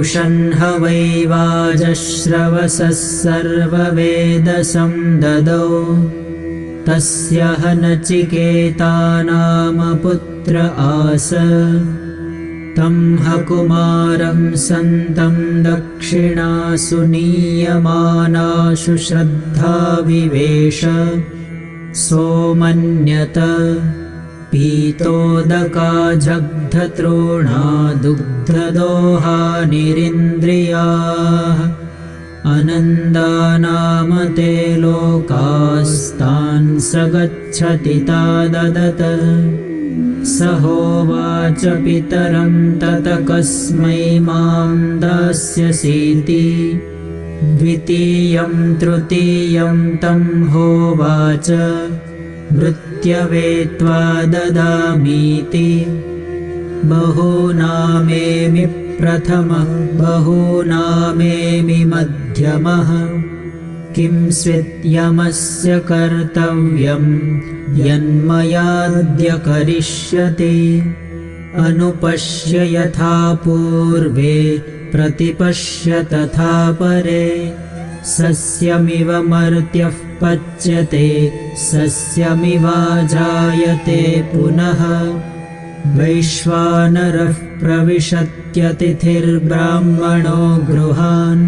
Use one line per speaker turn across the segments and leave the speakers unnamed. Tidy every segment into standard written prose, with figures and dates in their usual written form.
उषन्ह वै वाजश्रवसः सर्ववेदसं ददौ तस्य ह नचिकेता नाम पुत्र आस तं ह कुमारं सन्तं दक्षिणासु नीयमानाशु श्रद्धा विवेश सोमन्यत पीतोदकाजग्धतृणा दुग्धदोहानिरिन्द्रियाः अनन्दानाम ते लोकास्तान् स गच्छति ताददत स होवाच पितरं तत कस्मै मां दास्यसीति द्वितीयं तृतीयं तं होवाच मृत्यवे त्वा ददामीति बहूनामेमि प्रथमः बहूनामेमि मध्यमः किं स्विद्यमस्य कर्तव्यं यन्मयाद्य करिष्यति अनुपश्य यथा पूर्वे प्रतिपश्य तथा परे सस्यमिव मर्त्यः पच्यते सस्यमिवाजायते पुनः वैश्वानरः प्रविशत्यतिथिर्ब्राह्मणो गृहान्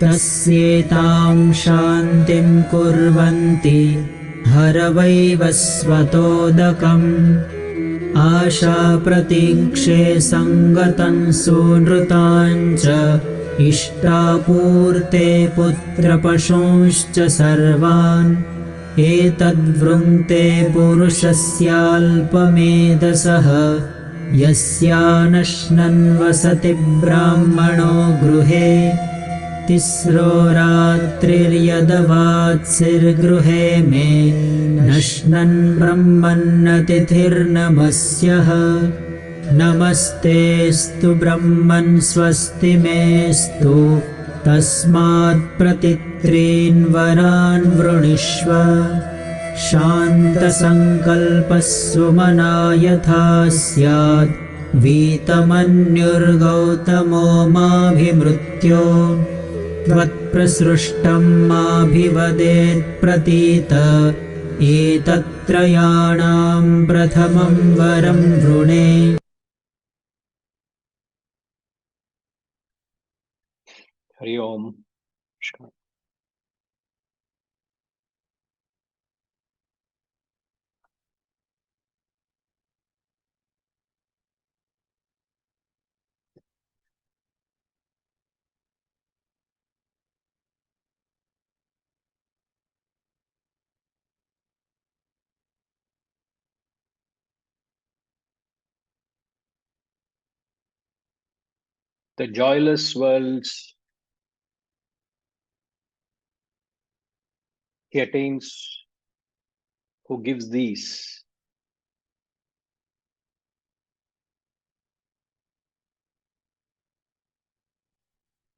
तस्येतां शान्तिं कुर्वन्ति हरवैवस्वतोदकम् आशाप्रतीक्षे सङ्गतं सूनृताञ्च इष्टापूर्ते पुत्रपशूंश्च सर्वान् एतद्वृङ्क्ते पुरुषस्याल्पमेधसः यस्यानश्नन् वसति ब्राह्मणो गृहे तिस्रो रात्रिर्यदवात्सिर्गृहे मे नश्नन् ब्रह्मन्नतिथिर्नमस्यः नमस्तेऽस्तु ब्रह्मन् स्वस्ति मेऽस्तु तस्मात् प्रतित्रीन् वरान् वृणीष्व शान्तसङ्कल्पः सुमना यथा स्यात् वीतमन्युर्गौतमो माभिमृत्यो त्वत्प्रसृष्टं माभिवदेत्प्रतीत एतत्त्रयाणां प्रथमं वरं वृणे।
Hari Om. The joyless worlds he attains who gives these.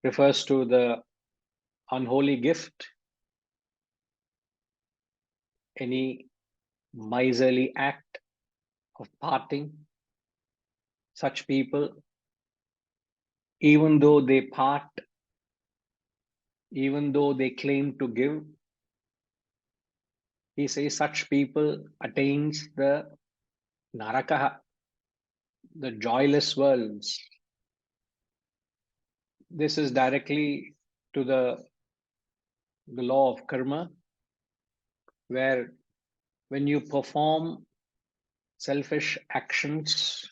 Refers to the unholy gift, any miserly act of parting. Such people, even though they part, even though they claim to give, he says such people attains the narakaha, the joyless worlds. This is directly to the law of karma, where when you perform selfish actions,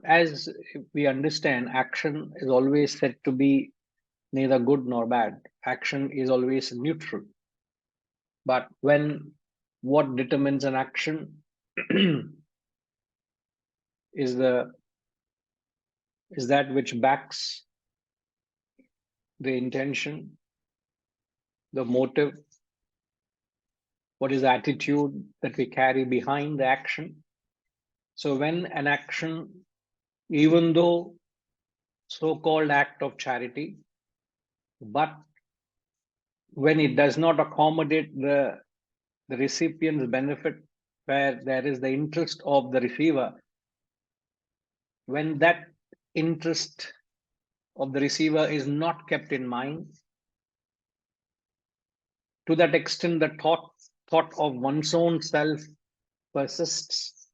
as we understand, action is always said to be neither good nor bad. Action is always neutral. But when what determines an action is that which backs the intention, the motive, what is the attitude that we carry behind the action. So when an action, even though so-called act of charity, but when it does not accommodate the recipient's benefit, where there is the interest of the receiver, when that interest of the receiver is not kept in mind, to that extent the thought of one's own self persists.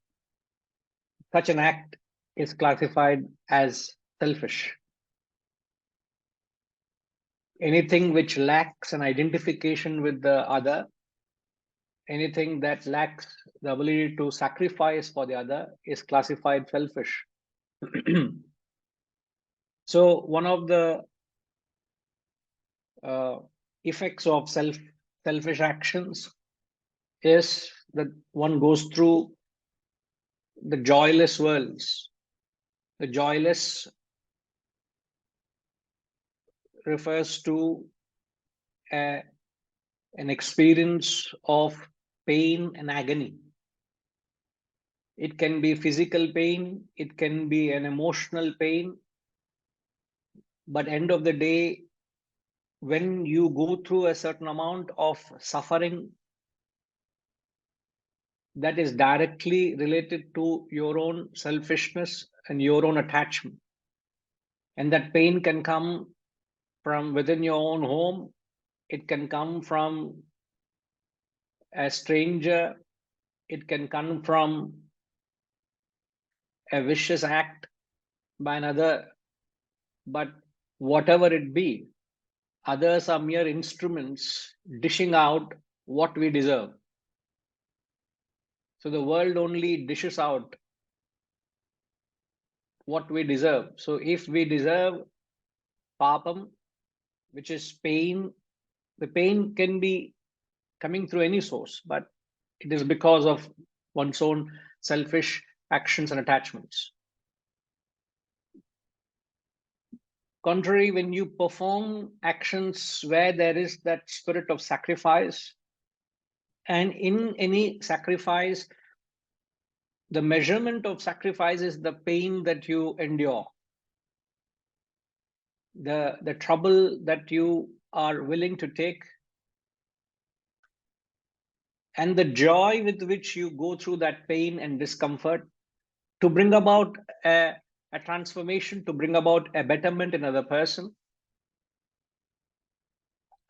Such an act is classified as selfish. Anything which lacks an identification with the other, anything that lacks the ability to sacrifice for the other, is classified selfish. So one of the effects of selfish actions is that one goes through the joyless worlds. The joyless refers to an experience of pain and agony. It can be physical pain, it can be an emotional pain, but end of the day, when you go through a certain amount of suffering that is directly related to your own selfishness and your own attachment, and that pain can come from within your own home, it can come from a stranger, it can come from a vicious act by another, but whatever it be, others are mere instruments dishing out what we deserve. So the world only dishes out what we deserve. So if we deserve papam, which is pain, the pain can be coming through any source, but it is because of one's own selfish actions and attachments. Contrary, when you perform actions where there is that spirit of sacrifice, and in any sacrifice, the measurement of sacrifice is the pain that you endure, the trouble that you are willing to take, and the joy with which you go through that pain and discomfort to bring about a transformation, to bring about a betterment in another person.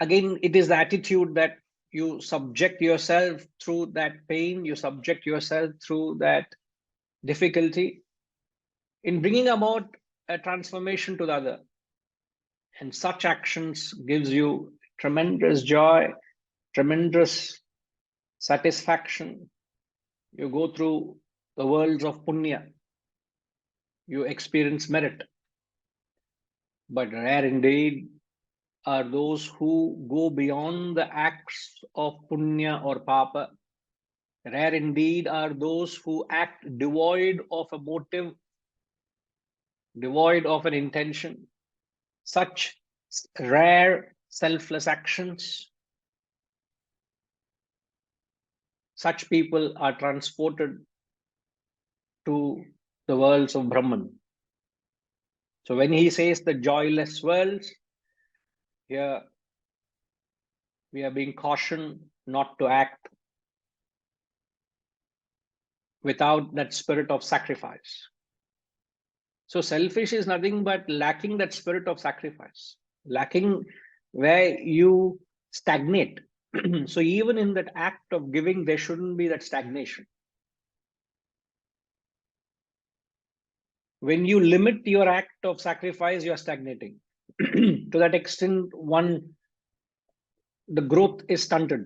Again, it is the attitude that you subject yourself through that pain, you subject yourself through that difficulty in bringing about a transformation to the other. And such actions gives you tremendous joy, tremendous satisfaction. You go through the worlds of punya, you experience merit. But rare indeed are those who go beyond the acts of punya or papa. Rare indeed are those who act devoid of a motive, devoid of an intention. Such rare selfless actions, such people are transported to the worlds of Brahman. So when he says the joyless worlds, here we are being cautioned not to act without that spirit of sacrifice. So selfish is nothing but lacking that spirit of sacrifice, lacking where you stagnate. So even in that act of giving, there shouldn't be that stagnation. When you limit your act of sacrifice, you are stagnating. To that extent, the growth is stunted.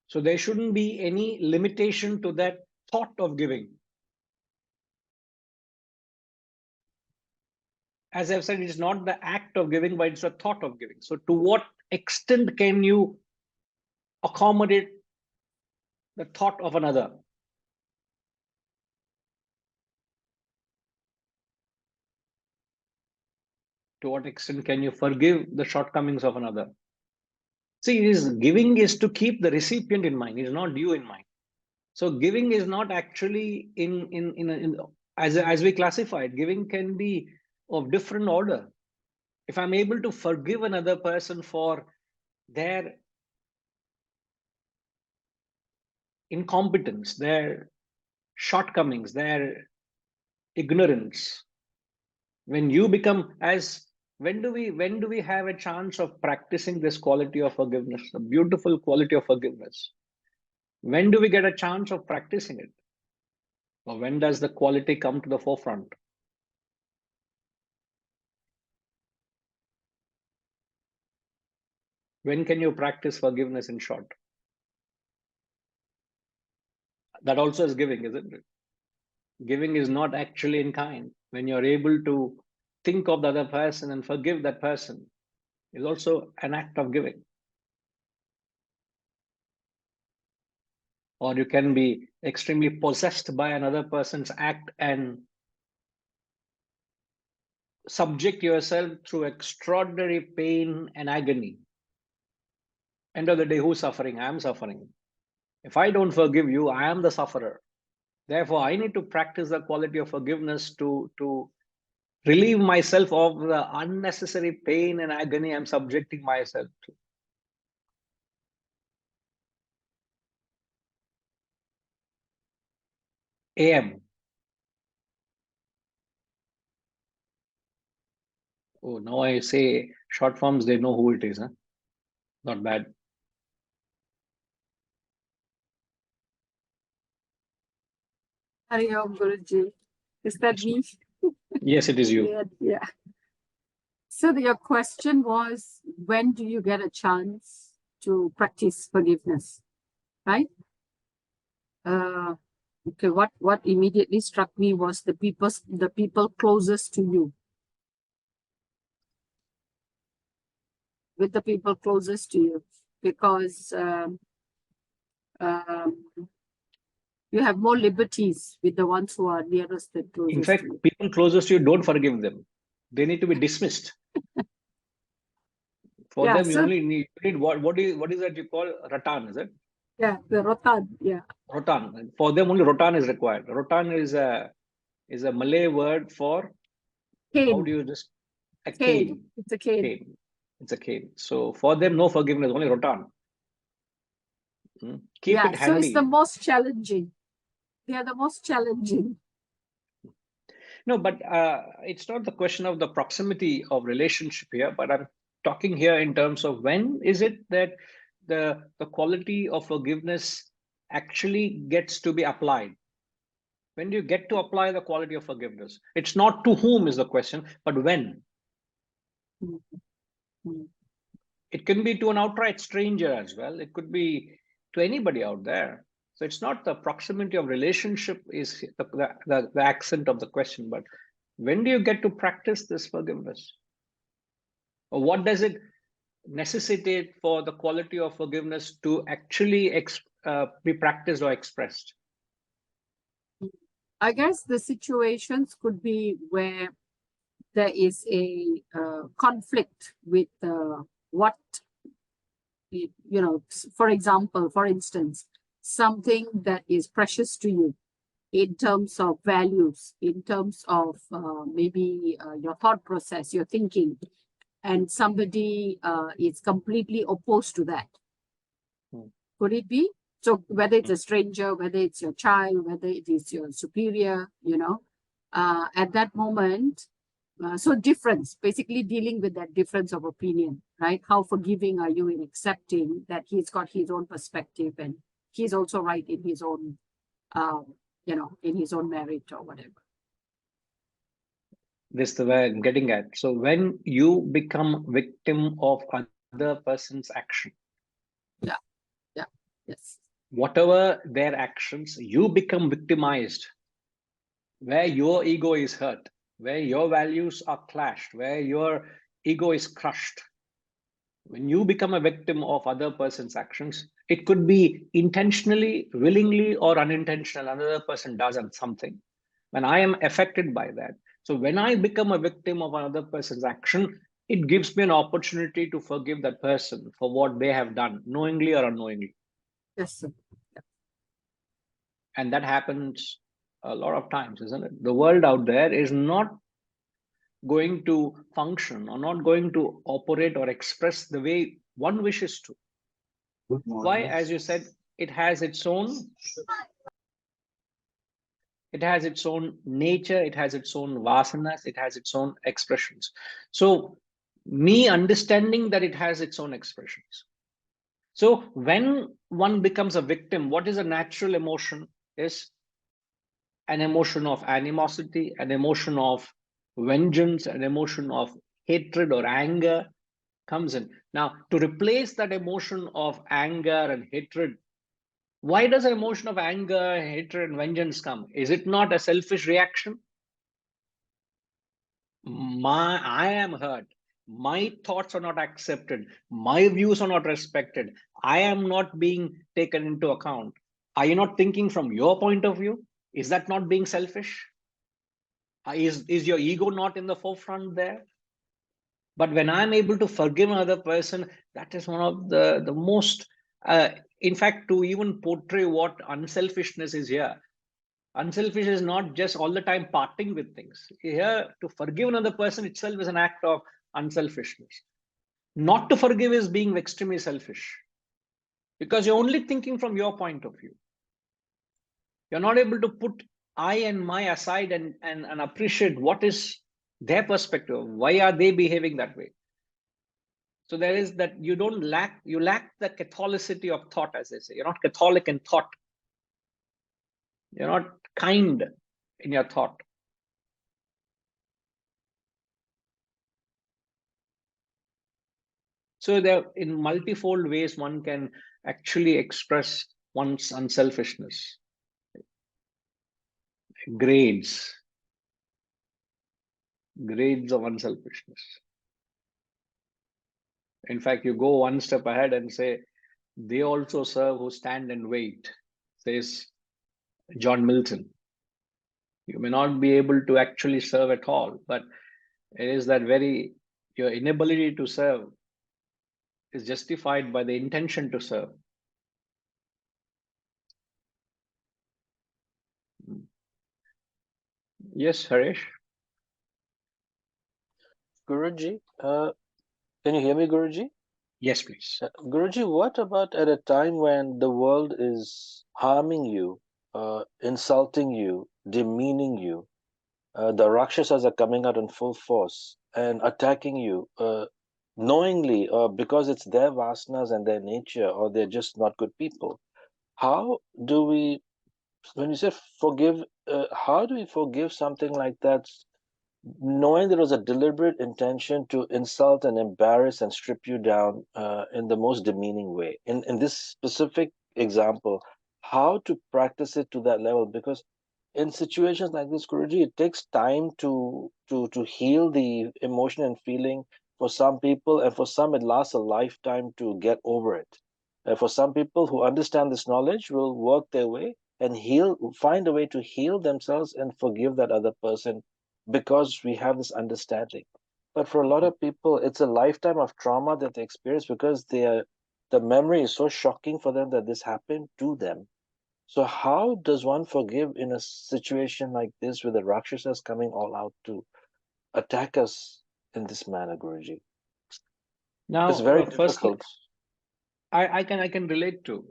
So there shouldn't be any limitation to that thought of giving. As I've said, it's not the act of giving, but it's a thought of giving. So to what extent can you accommodate the thought of another? To what extent can you forgive the shortcomings of another? See, giving is to keep the recipient in mind, it's not you in mind. So giving is not actually as we classify it, giving can be of different order. If I'm able to forgive another person for their incompetence, their shortcomings, their ignorance, When you become as when do we have a chance of practicing this quality of forgiveness, a beautiful quality of forgiveness? When do we get a chance of practicing it? Or when does the quality come to the forefront? When can you practice forgiveness, in short? That also is giving, isn't it? Giving is not actually in kind. When you're able to think of the other person and forgive that person, is also an act of giving. Or you can be extremely possessed by another person's act and subject yourself through extraordinary pain and agony. End of the day, who's suffering? I am suffering. If I don't forgive you, I am the sufferer. Therefore, I need to practice the quality of forgiveness to relieve myself of the unnecessary pain and agony I'm subjecting myself to. AM. Oh, now I say short forms, they know who it is. Huh? Not bad.
Hari Om Guruji. Is that me?
Yes, it is you.
Yeah. So your question was, when do you get a chance to practice forgiveness, right? Okay. What immediately struck me was the people closest to you. With the people closest to you, because you have more liberties with the ones who are nearest and closest.
In fact,
to you.
people closest to you, don't forgive them. They need to be dismissed. For
Yeah,
them, you only need what is that you call ratan, is it?
Yeah, the rotan. Yeah.
Rotan. For them, only rotan is required. Rotan is a Malay word for
Cane.
how do you just a
Cane.
cane.
It's a cane.
Cane. It's a cane. So for them, no forgiveness, only rotan. Keep it handy.
So it's the most challenging. They are the most challenging.
No, but it's not the question of the proximity of relationship here, but I'm talking here in terms of when is it that the quality of forgiveness actually gets to be applied? When do you get to apply the quality of forgiveness? It's not to whom is the question, but when.
Mm-hmm.
It can be to an outright stranger as well. It could be to anybody out there. So it's not the proximity of relationship is the accent of the question, but when do you get to practice this forgiveness? Or what does it necessitate for the quality of forgiveness to actually be practiced or expressed?
I guess the situations could be where there is a conflict with what, for example, for instance, something that is precious to you in terms of values, in terms of maybe your thought process, your thinking, and somebody is completely opposed to that. Could it be? So whether it's a stranger, whether it's your child, whether it is your superior, at that moment, so difference, basically dealing with that difference of opinion, right? How forgiving are you in accepting that he's got his own perspective and he's also right in his own, in his own merit or whatever.
This is the way I'm getting at. So when you become victim of other person's action,
Yes.
whatever their actions, you become victimized, where your ego is hurt, where your values are clashed, where your ego is crushed. When you become a victim of other person's actions, it could be intentionally, willingly, or unintentional. Another person does something. When I am affected by that, so when I become a victim of another person's action, it gives me an opportunity to forgive that person for what they have done, knowingly or unknowingly.
Yes, sir.
And that happens a lot of times, isn't it? The world out there is not going to function or not going to operate or express the way one wishes to. Why? As you said, it has its own It has its own nature, it has its own vasanas, it has its own expressions. So me understanding that it has its own expressions. So when one becomes a victim, what is a natural emotion is an emotion of animosity, an emotion of vengeance, an emotion of hatred or anger comes in. Now, to replace that emotion of anger and hatred, why does an emotion of anger, hatred, and vengeance come? Is it not a selfish reaction? I am hurt. My thoughts are not accepted. My views are not respected. I am not being taken into account. Are you not thinking from your point of view? Is that not being selfish? Is your ego not in the forefront there? But when I'm able to forgive another person, that is one of the most, in fact, to even portray what unselfishness is here. Unselfish is not just all the time parting with things. Here, to forgive another person itself is an act of unselfishness. Not to forgive is being extremely selfish, because you're only thinking from your point of view. You're not able to put I and my aside and appreciate what is their perspective. Why are they behaving that way? So there is that you lack the Catholicity of thought, as they say. You're not Catholic in thought. You're not kind in your thought. So there, in multifold ways, one can actually express one's unselfishness. Grades of unselfishness. In fact, you go one step ahead and say, they also serve who stand and wait, says John Milton. You may not be able to actually serve at all, but it is that your inability to serve is justified by the intention to serve. Yes, Harish?
Guruji, can you hear me, Guruji?
Yes, please.
Guruji, what about at a time when the world is harming you, insulting you, demeaning you? The Rakshasas are coming out in full force and attacking you knowingly, because it's their vasanas and their nature, or they're just not good people. How do we, when you say forgive, how do we forgive something like that, knowing there was a deliberate intention to insult and embarrass and strip you down in the most demeaning way? In this specific example, how to practice it to that level? Because in situations like this, Guruji, it takes time to heal the emotion and feeling for some people, and for some it lasts a lifetime to get over it. For some people who understand this knowledge will work their way and find a way to heal themselves and forgive that other person because we have this understanding. But for a lot of people, it's a lifetime of trauma that they experience because the memory is so shocking for them that this happened to them. So how does one forgive in a situation like this with the Rakshasas coming all out to attack us in this manner, Guruji? It's very
Now, firstly,
difficult.
I can relate to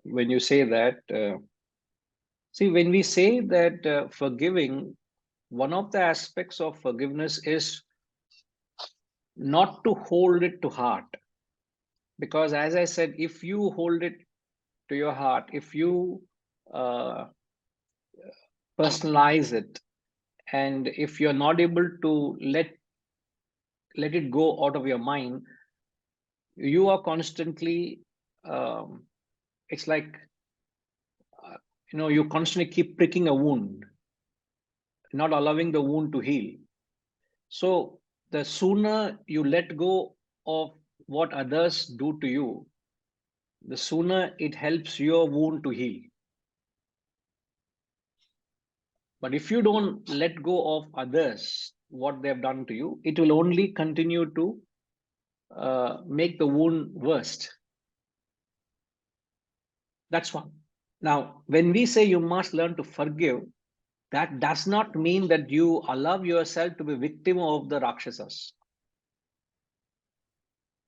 when you say that. See, when we say that forgiving, one of the aspects of forgiveness is not to hold it to heart. Because as I said, if you hold it to your heart, if you uh, personalize it, and if you're not able to let it go out of your mind, you are constantly it's like you constantly keep pricking a wound, not allowing the wound to heal. So the sooner you let go of what others do to you, the sooner it helps your wound to heal. But if you don't let go of others, what they've done to you, it will only continue to make the wound worst. That's one. Now, when we say you must learn to forgive, that does not mean that you allow yourself to be victim of the Rakshasas.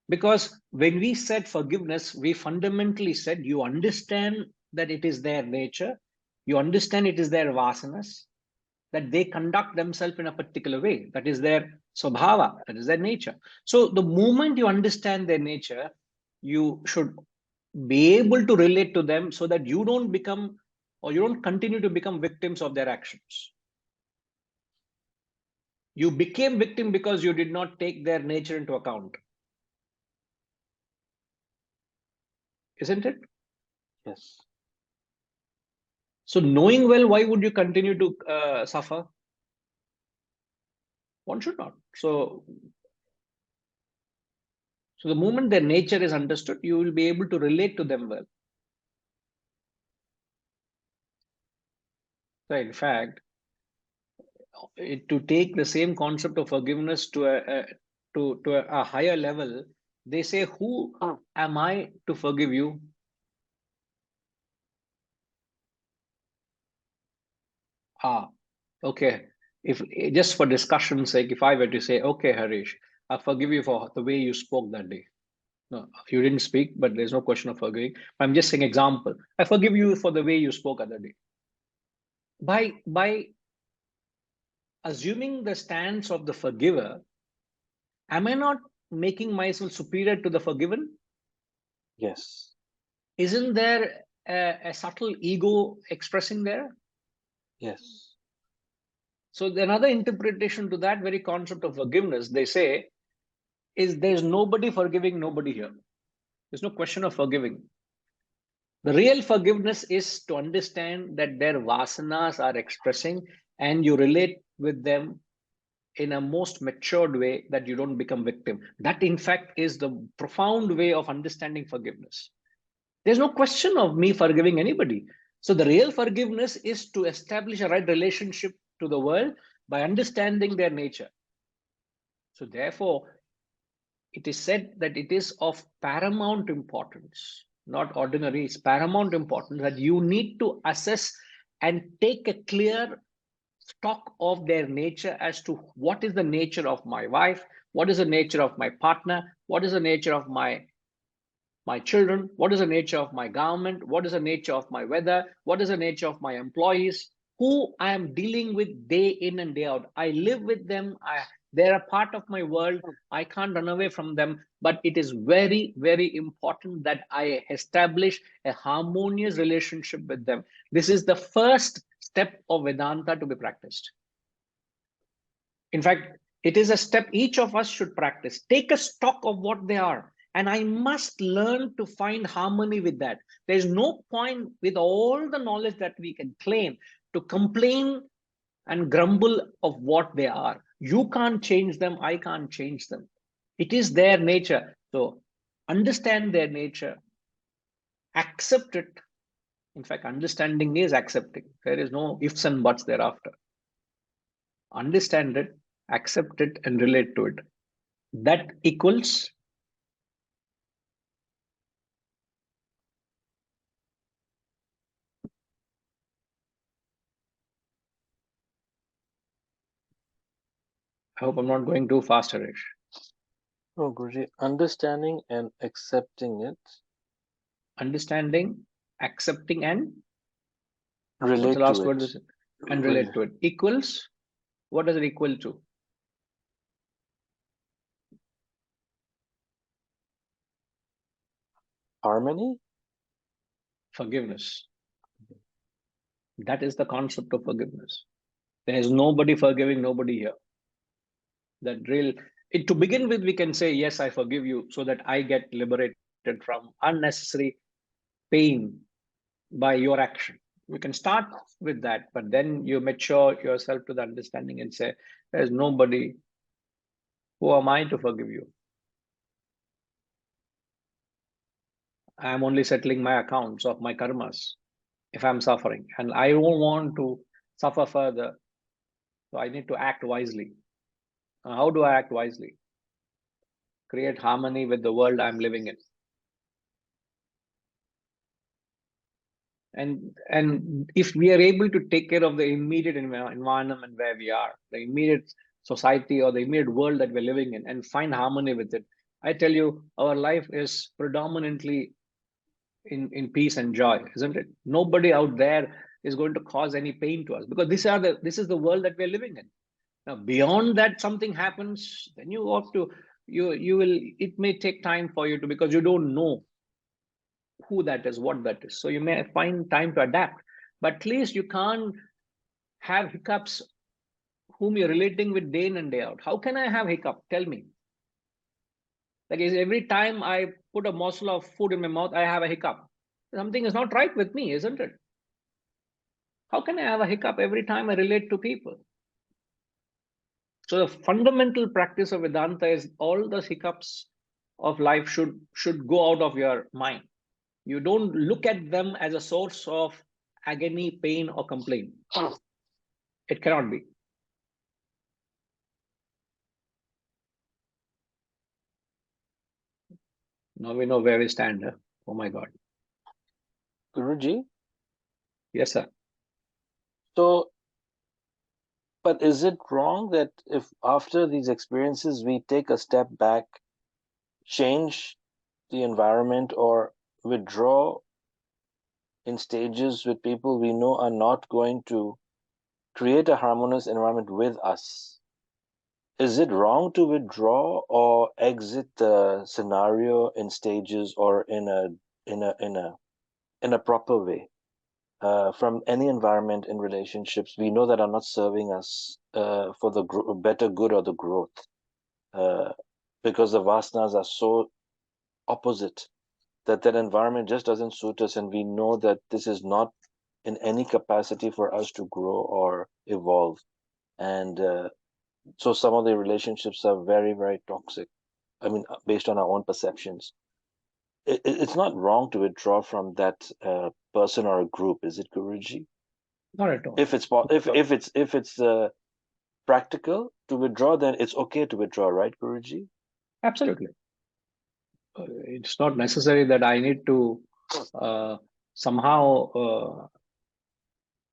Because when we said forgiveness, we fundamentally said you understand that it is their nature You understand it is their vasanas, that they conduct themselves in a particular way. That is their swabhava, that is their nature. So the moment you understand their nature, you should be able to relate to them so that you don't become, or you don't continue to become victims of their actions. You became victim because you did not take their nature into account. Isn't it?
Yes.
So knowing well, why would you continue to suffer? One should not. So the moment their nature is understood, you will be able to relate to them well. So in fact, to take the same concept of forgiveness to a higher level, they say, who am I to forgive you? Okay. If just for discussion's sake, if I were to say, okay, Harish, I forgive you for the way you spoke that day. No, you didn't speak, but there's no question of forgiving. I'm just saying example. I forgive you for the way you spoke other day. By assuming the stance of the forgiver, am I not making myself superior to the forgiven?
Yes.
Isn't there a subtle ego expressing there?
Yes.
So another interpretation to that very concept of forgiveness, they say, is there's nobody forgiving nobody here. There's no question of forgiving. The real forgiveness is to understand that their vasanas are expressing and you relate with them in a most matured way, that you don't become victim. That in fact is the profound way of understanding forgiveness. There's no question of me forgiving anybody. So the real forgiveness is to establish a right relationship to the world by understanding their nature. So therefore, it is said that it is of paramount importance, not ordinary, it's paramount importance that you need to assess and take a clear stock of their nature as to what is the nature of my wife, what is the nature of my partner, what is the nature of my children, what is the nature of my government, what is the nature of my weather, what is the nature of my employees, who I am dealing with day in and day out. I live with them. They're a part of my world. I can't run away from them. But it is very, very important that I establish a harmonious relationship with them. This is the first step of Vedanta to be practiced. In fact, it is a step each of us should practice. Take a stock of what they are. And I must learn to find harmony with that. There's no point with all the knowledge that we can claim to complain and grumble of what they are. You can't change them. I can't change them. It is their nature. So understand their nature, accept it. In fact, understanding is accepting. There is no ifs and buts thereafter. Understand it, accept it, and relate to it. That equals I hope I'm not going too fast, Harish.
Oh, Guruji, understanding and accepting it.
Understanding, accepting, and what's
Relate
the
to
last word?
it.
And relate to it. Equals, what does it equal to?
Harmony?
Forgiveness. That is the concept of forgiveness. There is nobody forgiving nobody here. That real, to begin with, we can say, yes, I forgive you, so that I get liberated from unnecessary pain by your action. You can start with that, but then you mature yourself to the understanding and say, there's nobody. Who am I to forgive you? I am only settling my accounts of my karmas if I'm suffering, and I don't want to suffer further. So I need to act wisely. How do I act wisely? Create harmony with the world I'm living in. And if we are able to take care of the immediate environment where we are, the immediate society or the immediate world that we're living in, and find harmony with it, I tell you, our life is predominantly in peace and joy, isn't it? Nobody out there is going to cause any pain to us, because this is the world that we're living in. Now, beyond that, something happens, then you have to, you will, it may take time for you to, because you don't know who that is, what that is. So you may find time to adapt, but at least you can't have hiccups whom you're relating with day in and day out. How can I have hiccup? Tell me. Like, every time I put a morsel of food in my mouth, I have a hiccup. Something is not right with me, isn't it? How can I have a hiccup every time I relate to people? So the fundamental practice of Vedanta is all the hiccups of life should go out of your mind. You don't look at them as a source of agony, pain, or complaint. It cannot be. Now we know where we stand. Huh? Oh my God.
Guruji,
Yes, sir.
so, but is it wrong that if after these experiences we take a step back, change the environment, or withdraw in stages with people we know are not going to create a harmonious environment with us? Is it wrong to withdraw or exit the scenario in stages, or in a proper way, from any environment in relationships we know that are not serving us for the better good or the growth, uh, because the vasanas are so opposite that that environment just doesn't suit us, and we know that this is not in any capacity for us to grow or evolve, and so some of the relationships are very, very toxic. I mean, based on our own perceptions. It's not wrong to withdraw from that person or a group, is it, Guruji?
Not at all.
If it's practical to withdraw, then it's okay to withdraw, right, Guruji?
Absolutely. It's not necessary that I need to somehow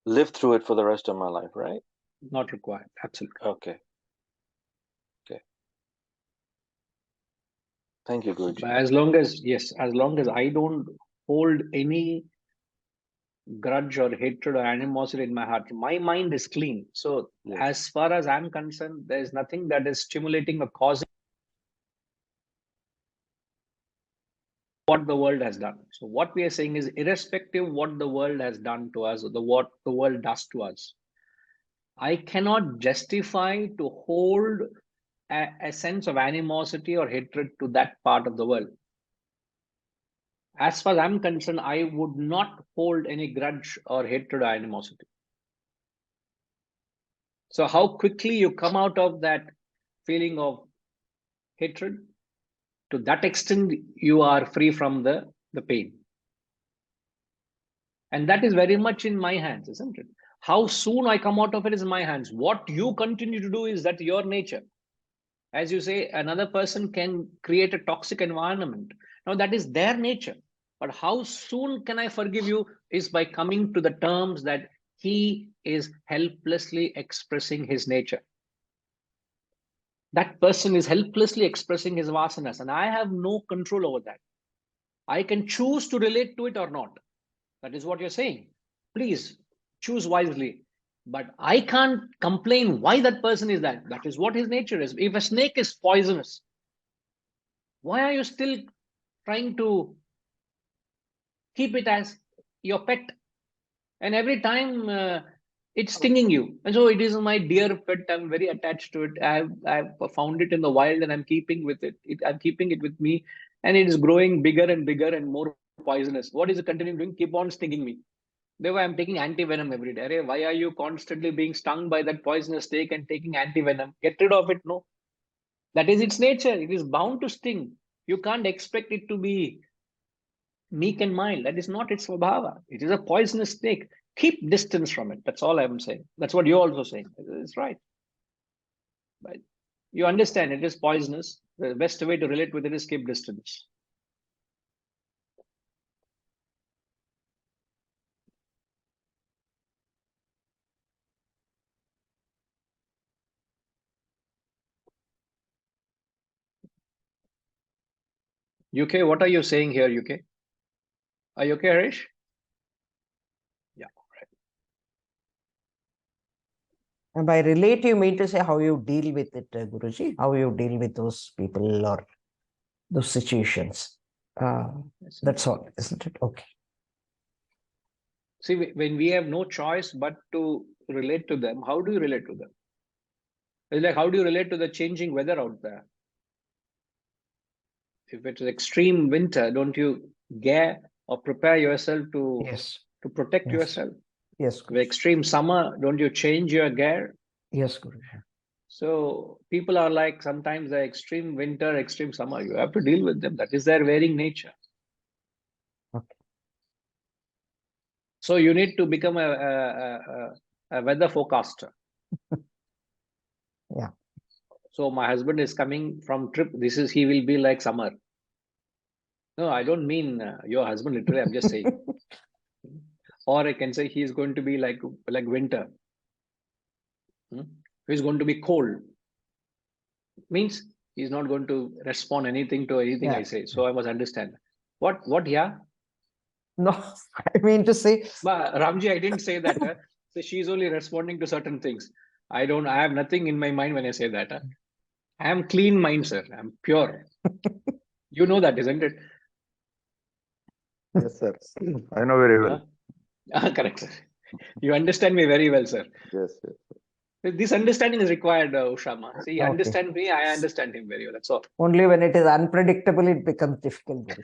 Live through it for the rest of my life, right?
not required. Absolutely.
Okay. Thank you, Guruji.
But as long as, yes, as long as I don't hold any grudge or hatred or animosity in my heart, my mind is clean. So
Yes.
as far as I'm concerned, there is nothing that is stimulating or causing what the world has done. So what we are saying is, irrespective what the world has done to us, or what the world does to us, I cannot justify to hold a sense of animosity or hatred to that part of the world. As far as I'm concerned, I would not hold any grudge or hatred or animosity. So how quickly you come out of that feeling of hatred, to that extent you are free from the pain. And that is very much in my hands, isn't it? How soon I come out of it is in my hands. What you continue to do is that your nature. As you say, another person can create a toxic environment. Now that is their nature. But how soon can I forgive you is by coming to the terms that he is helplessly expressing his nature. That person is helplessly expressing his vasanas, and I have no control over that. I can choose to relate to it or not. That is what you're saying. Please choose wisely. But I can't complain why that person is that. That is what his nature is. If a snake is poisonous, why are you still trying to keep it as your pet? And every time it's stinging you. And so it is my dear pet. I'm very attached to it. I've found it in the wild, and I'm keeping with it. I'm keeping it with me, and it is growing bigger and bigger and more poisonous. What is it continuing doing? Keep on stinging me. Therefore, I'm taking anti-venom every day. Arey, why are you constantly being stung by that poisonous snake and taking anti-venom? Get rid of it. No, that is its nature. It is bound to sting. You can't expect it to be meek and mild. That is not its svabhava. It is a poisonous snake. Keep distance from it. That's all I'm saying. That's what you're also saying. It's right. But you understand it is poisonous. The best way to relate with it is keep distance. UK, what are you saying here, UK? Are you okay, Harish? Yeah, right.
And by relate, you mean to say how you deal with it, Guruji, how you deal with those people or those situations. That's all, isn't it? Okay.
See, when we have no choice but to relate to them, how do you relate to them? It's like, how do you relate to the changing weather out there? If it's extreme winter, don't you gear or prepare yourself to
Yes.
to protect
Yes.
yourself?
Yes.
If extreme summer, don't you change your gear?
Yes, Guruji.
So people are like, sometimes the extreme winter, extreme summer, you have to deal with them. That is their varying nature.
Okay.
So you need to become a weather forecaster.
Yeah.
So my husband is coming from trip. He will be like summer. No, I don't mean your husband literally. I'm just saying. Or I can say he is going to be like winter. He's going to be cold. Means he's not going to respond anything to anything I say. So I must understand. What? Yeah.
No, I mean to say.
But Ramji, I didn't say that. So she's only responding to certain things. I have nothing in my mind when I say that. I am clean mind, sir. I'm pure. You know that, isn't it?
Yes, sir. I know very well.
Correct, sir. You understand me very well, sir.
Yes, yes.
This understanding is required, Ushama. See, he
Okay.
understands me, I understand him very well. That's all.
Only when it is unpredictable, it becomes difficult.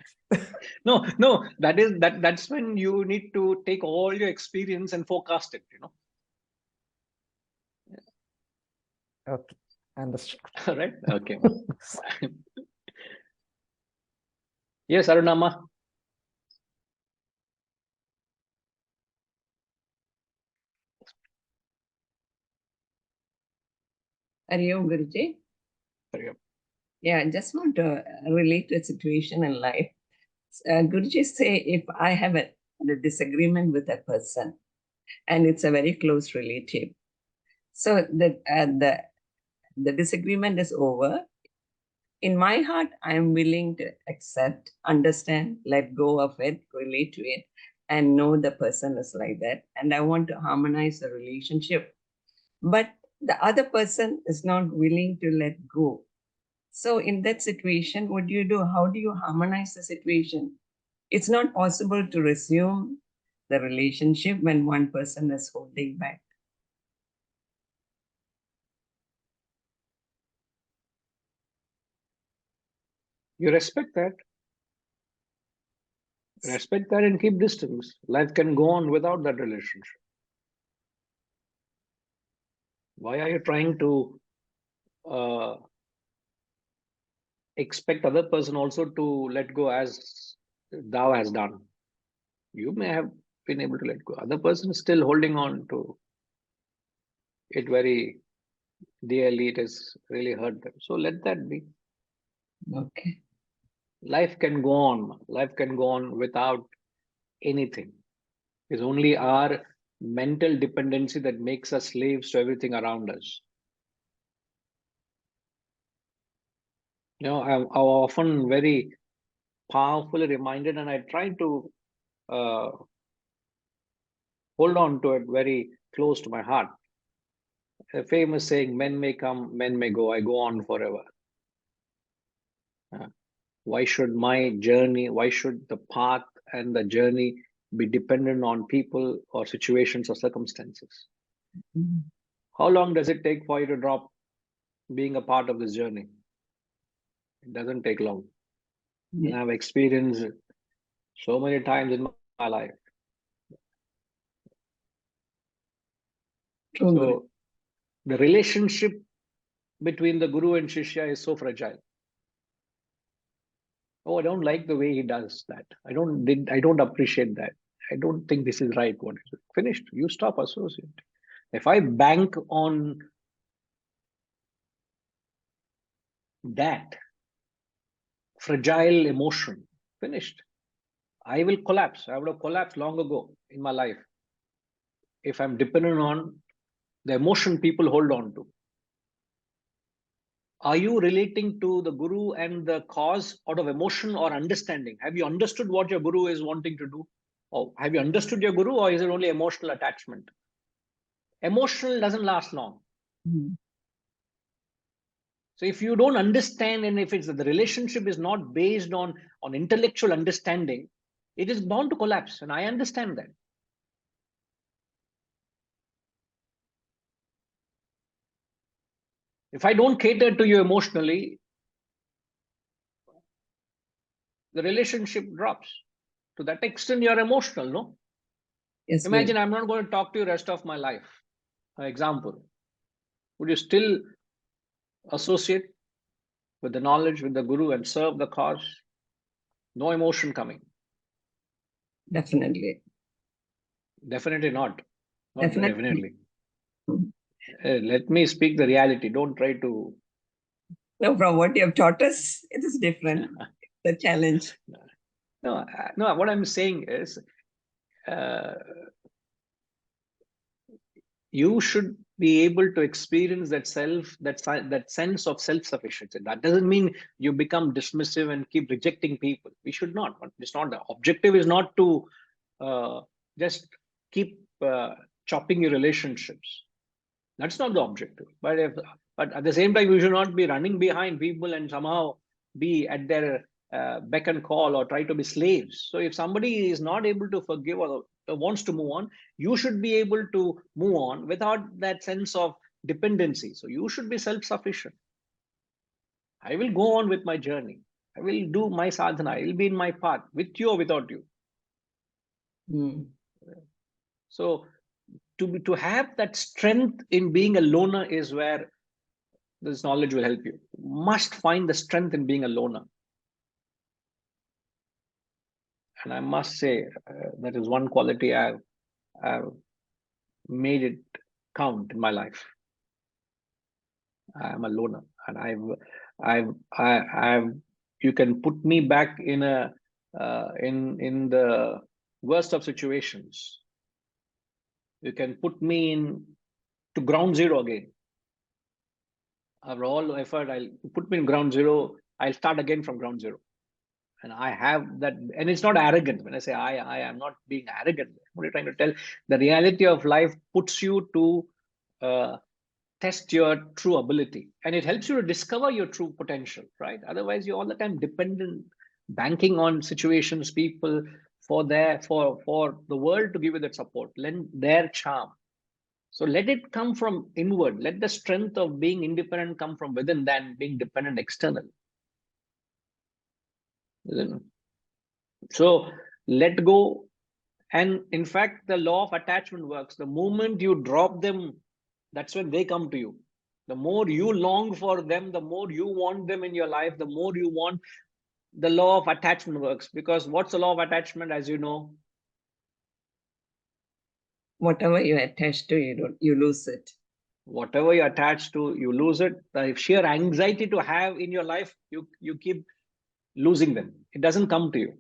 No, that's when you need to take all your experience and forecast it,
Okay. Understood.
All right? Okay. Yes, Arunama.
Hari Om, Guruji.
Hari Om.
Yeah, I just want to relate to a situation in life. Guruji say if I have a disagreement with a person and it's a very close relative, so the disagreement is over. In my heart, I am willing to accept, understand, let go of it, relate to it, and know the person is like that. And I want to harmonize the relationship. But the other person is not willing to let go. So in that situation, what do you do? How do you harmonize the situation? It's not possible to resume the relationship when one person is holding back.
You respect that. Respect that and keep distance. Life can go on without that relationship. Why are you trying to expect other person also to let go as thou has done? You may have been able to let go. Other person is still holding on to it very dearly. It has really hurt them. So let that be.
Okay.
Life can go on. Life can go on without anything. It's only our mental dependency that makes us slaves to everything around us. I'm often very powerfully reminded, and I try to hold on to it very close to my heart. A famous saying, men may come, men may go, I go on forever. Why should my journey, why should the path and the journey be dependent on people or situations or circumstances?
Mm-hmm.
How long does it take for you to drop being a part of this journey? It doesn't take long.
Yeah.
And I've experienced it so many times in my life.
True.
So the relationship between the Guru and Shishya is so fragile. Oh, I don't like the way he does that. I don't appreciate that. I don't think this is right. What is it? Finished. You stop associating. If I bank on that fragile emotion, finished. I will collapse. I would have collapsed long ago in my life if I'm dependent on the emotion people hold on to. Are you relating to the Guru and the cause out of emotion or understanding? Have you understood what your Guru is wanting to do? Or have you understood your Guru, or is it only emotional attachment? Emotional doesn't last long.
Mm.
So if you don't understand, and if it's the relationship is not based on intellectual understanding, it is bound to collapse. And I understand that. If I don't cater to you emotionally, the relationship drops. To that extent, you're emotional, no?
Yes,
Imagine I'm not going to talk to you rest of my life. For example, would you still associate with the knowledge, with the guru, and serve the cause? No emotion coming.
definitely.
Definitely not. Not
Definitely.
definitely.
Mm.
Let me speak the reality. Don't try to.
No, from what you have taught us, it is different. The challenge.
No, no. What I'm saying is, you should be able to experience that that sense of self-sufficiency. That doesn't mean you become dismissive and keep rejecting people. We should not. It's not. The objective is not to just keep chopping your relationships. That's not the objective. But at the same time, you should not be running behind people and somehow be at their beck and call or try to be slaves. So if somebody is not able to forgive or wants to move on, you should be able to move on without that sense of dependency. So you should be self-sufficient. I will go on with my journey. I will do my sadhana. I will be in my path with you or without you.
Mm.
So to have that strength in being a loner is where this knowledge will help you. You must find the strength in being a loner. And I must say, that is one quality I've made it count in my life. I am a loner, and I've. You can put me back in in the worst of situations. You can put me in to ground zero again. After all effort, I'll put me in ground zero. I'll start again from ground zero. And I have that, and it's not arrogant. When I say I am not being arrogant. What are you trying to tell? The reality of life puts you to test your true ability, and it helps you to discover your true potential, right? Otherwise, you're all the time dependent, banking on situations, people for the world to give you that support, lend their charm. So let it come from inward. Let the strength of being independent come from within than being dependent external. Isn't it? So let go. And in fact, the law of attachment works. The moment you drop them, that's when they come to you. The more you long for them, the more you want them in your life, the more you want. The law of attachment works. Because what's the law of attachment, as you know?
Whatever you attach to, you lose it.
Whatever you attach to, you lose it. The sheer anxiety to have in your life, you keep losing them. It doesn't come to you.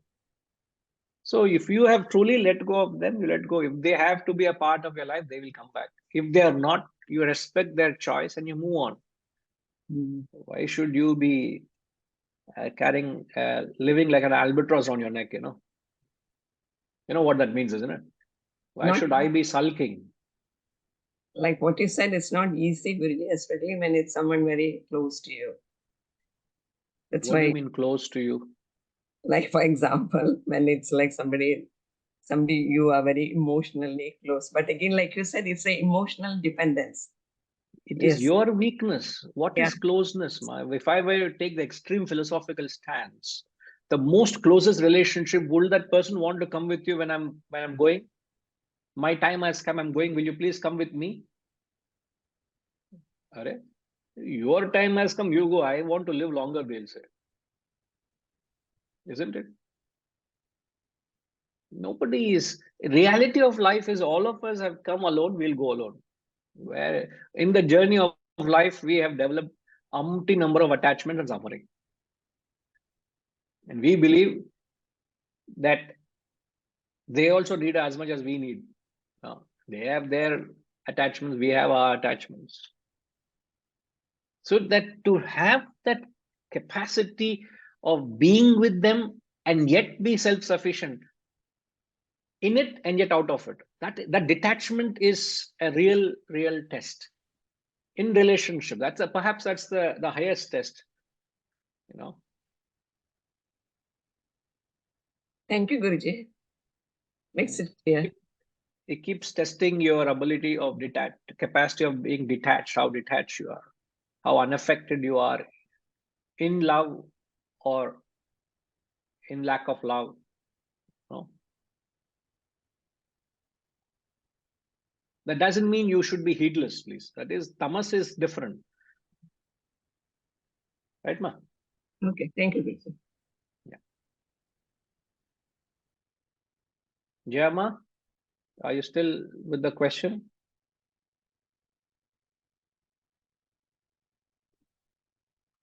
So if you have truly let go of them, you let go. If they have to be a part of your life, they will come back. If they are not, you respect their choice and you move on.
Mm.
Why should you be carrying, living like an albatross on your neck, you know? You know what that means, isn't it? Why
Not
should I be sulking?
like what you said, it's not easy, Guruji, especially when it's someone very close to you. That's
What do
why,
you mean close to you?
like for example, when it's like somebody you are very emotionally close. But again, like you said, it's an emotional dependence.
It is
Yes.
your weakness. What
Yeah.
is closeness? If I were to take the extreme philosophical stance, the most closest relationship, will that person want to come with you when I'm going? My time has come, I'm going. Will you please come with me? Are, your time has come, you go. I want to live longer, they'll say. Isn't it? Nobody is. Reality of life is all of us have come alone, we'll go alone. Where in the journey of life, we have developed umpty number of attachments and suffering. And we believe that they also need as much as we need. They have their attachments, we have our attachments. So that to have that capacity of being with them and yet be self-sufficient in it and yet out of it, that detachment is a real test. in relationship. Perhaps that's the highest test, you know.
Thank you, Guruji. Makes it clear.
It keeps testing your ability of capacity of being detached, how detached you are, how unaffected you are in love or in lack of love. No? That doesn't mean you should be heedless, please. That is, tamas is different. Right, ma?
Okay, thank you, Guruji.
Yeah. Jayama, are you still with the question?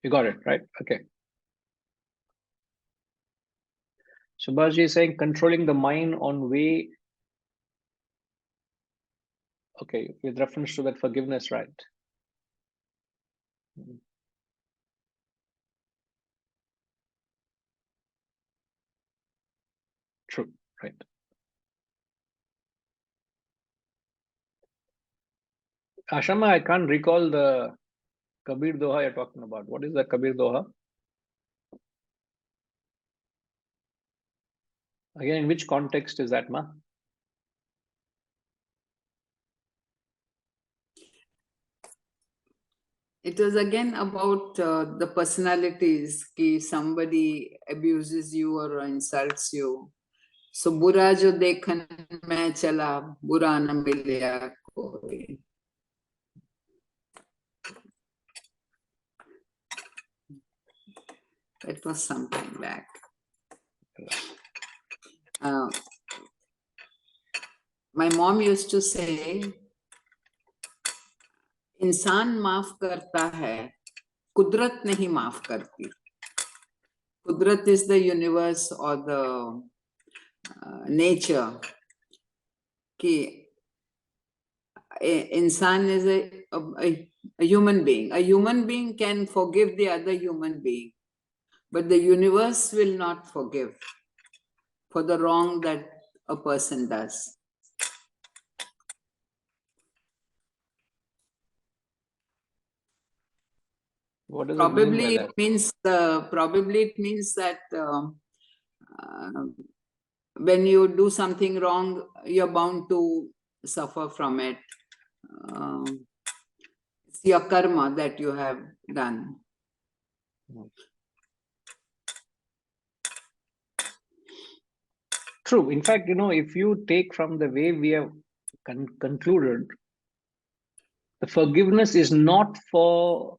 You got it, right? Okay. Subhashji is saying controlling the mind on way. Okay, with reference to that forgiveness, right? True, right. Ashama, I can't recall the Kabir Doha you're talking about. What is the Kabir Doha? Again, in which context is that, ma?
It was again about the personalities. Ki somebody abuses you or insults you. So बुरा जो देखन में चला बुरा न मिला कोई. It was something back. My mom used to say, इंसान माफ करता है, कुदरत नहीं माफ करती. Kudrat is the universe or the nature. Ki insan is a human being. A human being can forgive the other human being, but the universe will not forgive for the wrong that a person does.
What does
Probably
it mean
it means that when you do something wrong, you're bound to suffer from it. It's your karma that you have done.
True. In fact, you know, if you take from the way we have concluded, the forgiveness is not for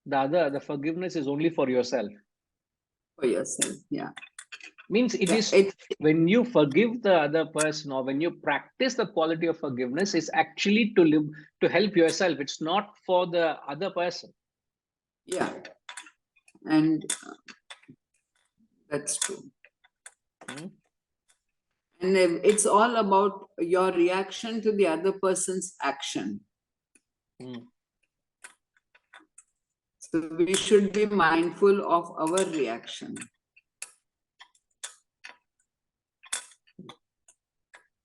the other. The forgiveness is only for yourself.
For yourself, yeah.
Means it is when you forgive the other person or when you practice the quality of forgiveness, is actually to help yourself. It's not for the other person.
Yeah, and that's true. And it's all about your reaction to the other person's action. So we should be mindful of our reaction.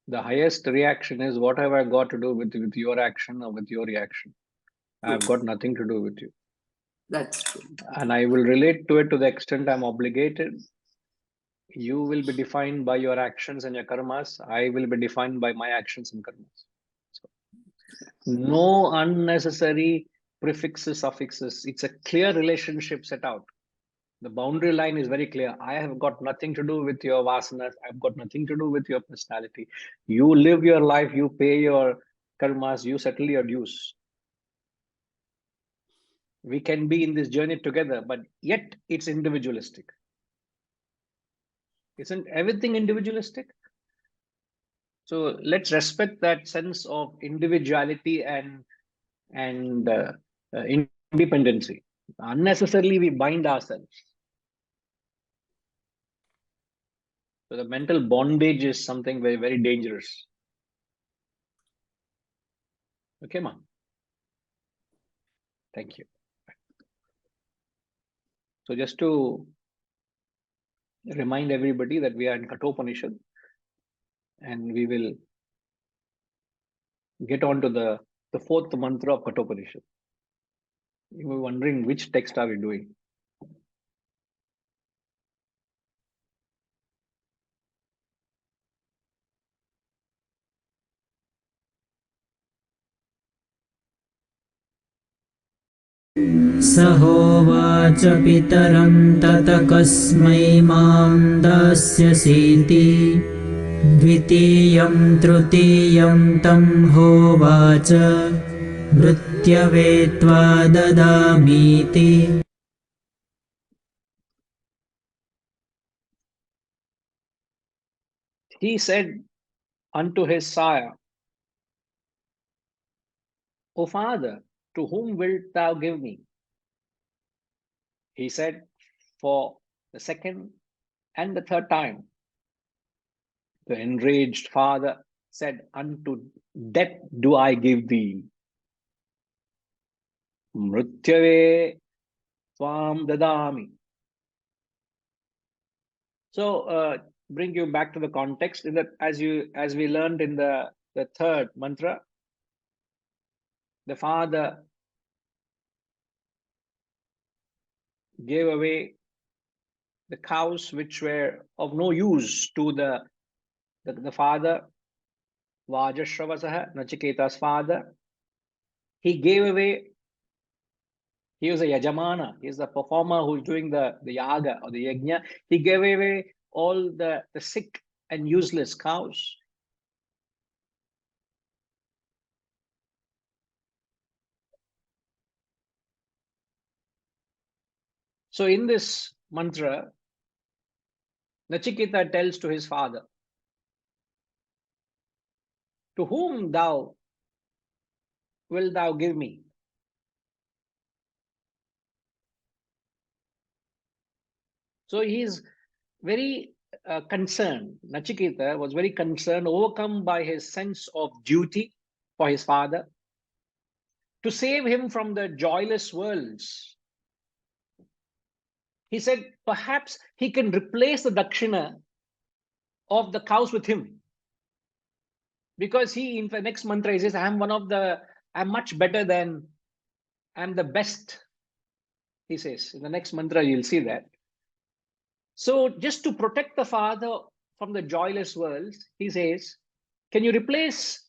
The highest reaction is, what have I got to do with your action or with your reaction? I've got nothing to do with you.
That's true.
And I will relate to it to the extent I'm obligated. You will be defined by your actions and your karmas. I will be defined by my actions and karmas. So, no unnecessary prefixes, suffixes. It's a clear relationship set out. The boundary line is very clear. I have got nothing to do with your vasanas. I've got nothing to do with your personality. You live your life, you pay your karmas, you settle your dues. We can be in this journey together, but yet it's individualistic. Isn't everything individualistic? So let's respect that sense of individuality and independency. Unnecessarily, we bind ourselves. So the mental bondage is something very, very dangerous. Okay, ma? Thank you. So just to remind everybody that we are in Kathopanishad, and we will get on to the fourth mantra of Kathopanishad. You were wondering which text are we doing?
स होवाच पितरं तत कस्मै मां दास्यसीति द्वितीयं तृतीयं तं होवाच भृत्यवे त्वा ददामीति
He said unto his sire, O father, to whom wilt thou give me? He said, for the second and the third time. The enraged father said, unto death do I give thee. Mrityave tvam dadami. So bring you back to the context in that as we learned in the third mantra, the father gave away the cows which were of no use to the father, Vajashravasah, Nachiketa's father. He gave away, he was a yajamana, he's the performer who's doing the yaga or the yajna. He gave away all the sick and useless cows. So in this mantra, Nachiketa tells to his father, to whom wilt thou give me? So he is very concerned. Nachiketa was very concerned, overcome by his sense of duty for his father, to save him from the joyless worlds. He said, perhaps he can replace the dakshina of the cows with him. Because he, in the next mantra, he says, I'm much better than, I'm the best. He says, in the next mantra, you'll see that. So just to protect the father from the joyless worlds, he says, can you replace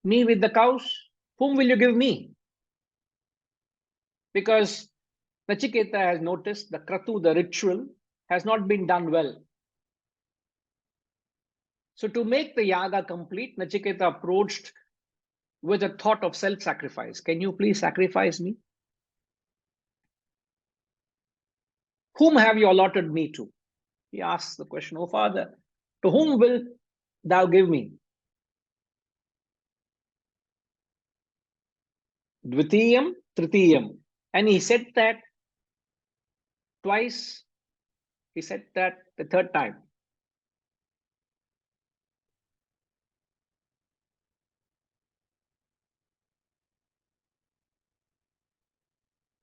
me with the cows? Whom will you give me? Because Nachiketa has noticed the kratu, the ritual, has not been done well. So to make the yaga complete, Nachiketa approached with a thought of self-sacrifice. Can you please sacrifice me? Whom have you allotted me to? He asks the question, O father, to whom will thou give me? Dvitiyam, Tritiyam. And he said that twice. He said that the third time.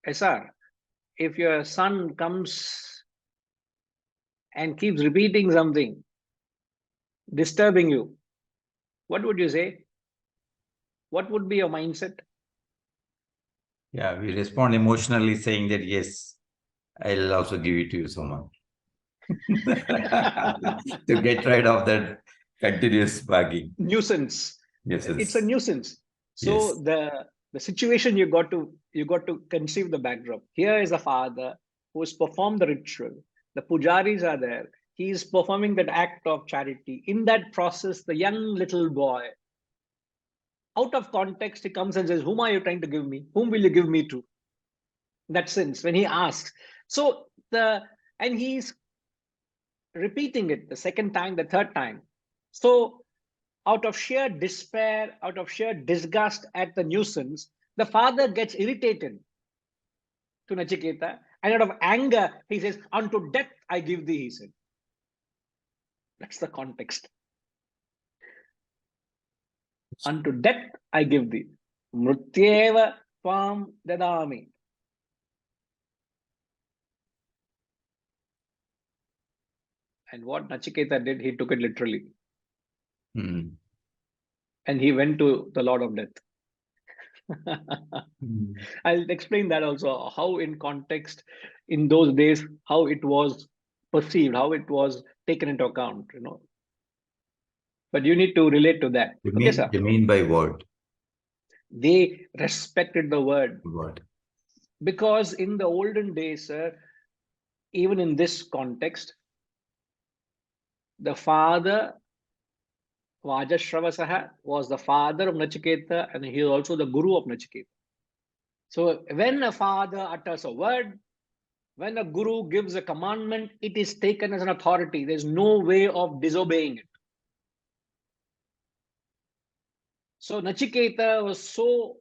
SR, if your son comes and keeps repeating something, disturbing you, what would you say? What would be your mindset?
Yeah, we respond emotionally saying that, yes, I'll also give it to you, someone. To get rid of that continuous bugging.
Nuisance.
Yes,
It's a nuisance. So
yes.
the situation you got to conceive the backdrop. Here is a father who has performed the ritual. The pujaris are there. He is performing that act of charity. In that process, the young little boy, out of context, he comes and says, whom are you trying to give me? Whom will you give me to? In that sense, when he asks. So and he's repeating it the second time, the third time. So out of sheer despair, out of sheer disgust at the nuisance, the father gets irritated to Nachiketa, and out of anger, he says, unto death I give thee, he said. That's the context. Unto death I give thee. Mrityeva tvam dadami. And what Nachiketa did, he took it literally.
Mm.
And he went to the Lord of Death. I'll explain that also, how in context in those days, how it was perceived, how it was taken into account, But you need to relate to that. Okay, sir?
You mean by what?
They respected the word.
What?
Because in the olden days, sir, even in this context, the father, Vajashravasaha, was the father of Nachiketa, and he is also the guru of Nachiketa. So when a father utters a word, when a guru gives a commandment, it is taken as an authority. There's no way of disobeying it. So Nachiketa was so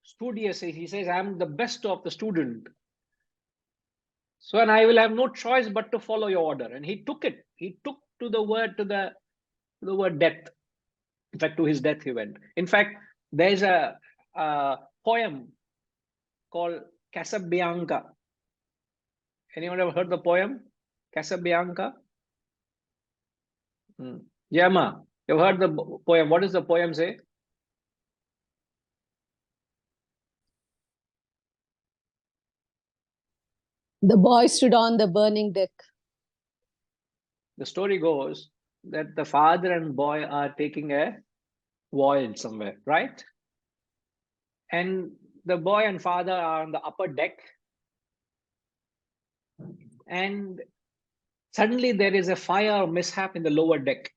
studious. He says, I'm the best of the student. So, and I will have no choice but to follow your order. And he took it. He took to the word death. In fact, to his death he went. In fact, there's a poem called Casabianca. Anyone ever heard the poem? Casabianca? Yama, you've heard the poem. What does the poem say?
The boy stood on the burning deck.
The story goes that the father and boy are taking a voyage somewhere, right? And the boy and father are on the upper deck. And suddenly there is a fire mishap in the lower deck.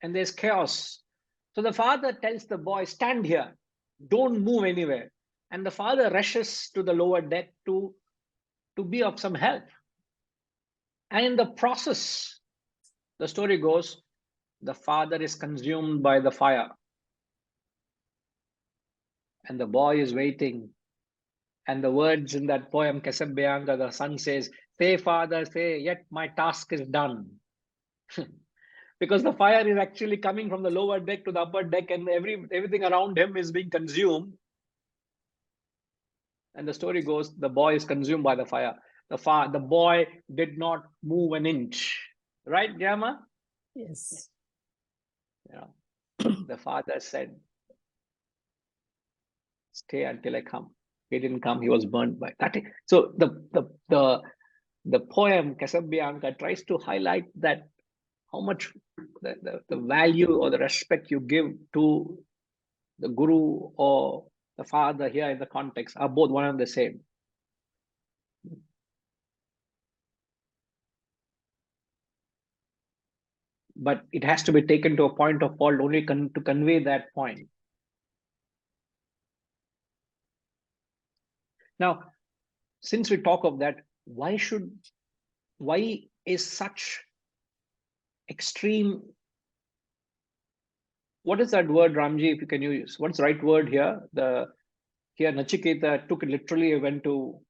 And there's chaos. So the father tells the boy, stand here, don't move anywhere. And the father rushes to the lower deck to be of some help. And in the process, the story goes, the father is consumed by the fire. And the boy is waiting. And the words in that poem, Kesabhyanga, the son says, say, father, say, yet my task is done. Because the fire is actually coming from the lower deck to the upper deck, and everything around him is being consumed. And the story goes, the boy is consumed by the fire. The boy did not move an inch. Right, Yama?
Yes.
The father said, stay until I come. He didn't come, he was burnt by that. So the poem Casablanca tries to highlight that how much the value or the respect you give to the guru or the father here in the context are both one and the same. But it has to be taken to a point of fault only to convey that point. Now, since we talk of that, why is such extreme? What is that word, Ramji, if you can use? What's the right word here? Here Nachiketa took it literally, went to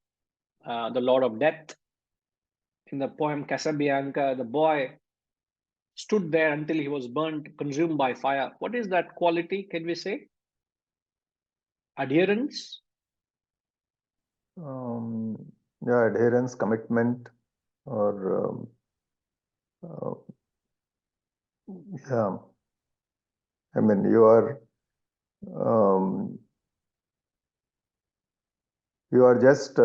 the Lord of Death. In the poem Casabianca, the boy stood there until he was burnt, consumed by fire. What is that quality, can we say? Adherence?
Yeah, adherence, commitment, or yeah. I mean, you are just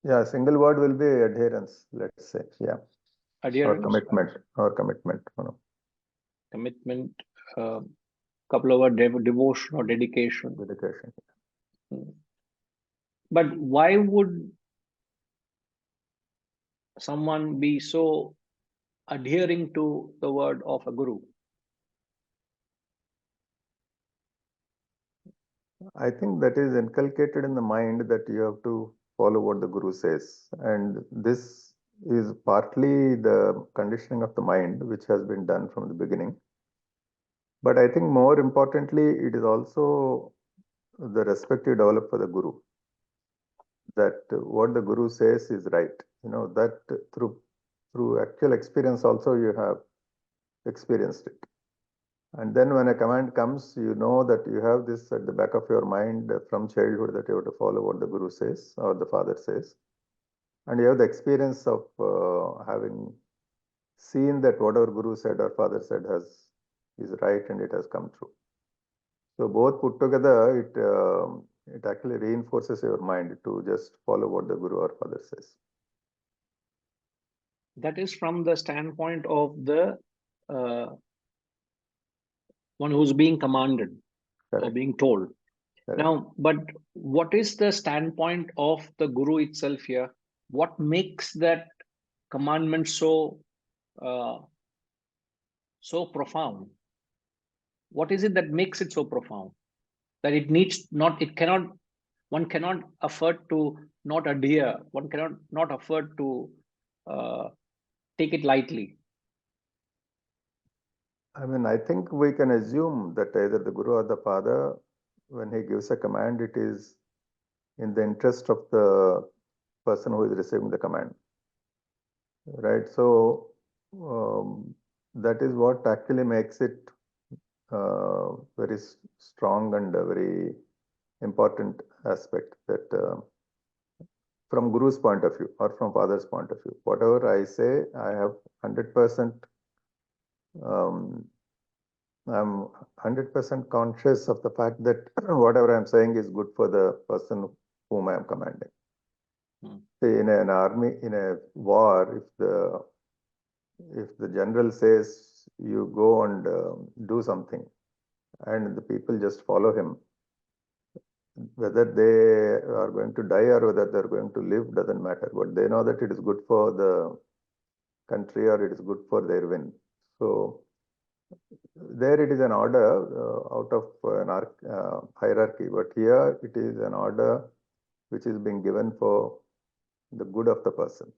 yeah, single word will be adherence, let's say, yeah.
Adherence?
Or commitment.
Commitment, couple of words, devotion or dedication.
Dedication.
But why would someone be so adhering to the word of a guru?
I think that is inculcated in the mind that you have to follow what the guru says. And this is partly the conditioning of the mind, which has been done from the beginning. But I think more importantly, it is also the respect you develop for the guru. That what the guru says is right. That through actual experience also you have experienced it. And then when a command comes, you know that you have this at the back of your mind from childhood that you have to follow what the guru says or the father says. And you have the experience of having seen that whatever guru said or father said has is right and it has come true. So both put together, it actually reinforces your mind to just follow what the Guru or Father says.
That is from the standpoint of the one who's being commanded or
Correct.
being told.
Correct.
Now, but what is the standpoint of the Guru itself here? What makes that commandment so profound? What is it that makes it so profound that one cannot afford to not adhere, one cannot not afford to take it lightly?
I mean, I think we can assume that either the Guru or the Father, when he gives a command, it is in the interest of the person who is receiving the command, right? So that is what actually makes it very strong and a very important aspect, that from Guru's point of view or from Father's point of view, whatever I say, I have 100%, I'm 100% conscious of the fact that whatever I'm saying is good for the person whom I am commanding. See, in an army, in a war, if the general says you go and do something, and the people just follow him, whether they are going to die or whether they're going to live doesn't matter, but they know that it is good for the country or it is good for their win. So there it is an order out of an hierarchy, but here it is an order which is being given for the good of the person.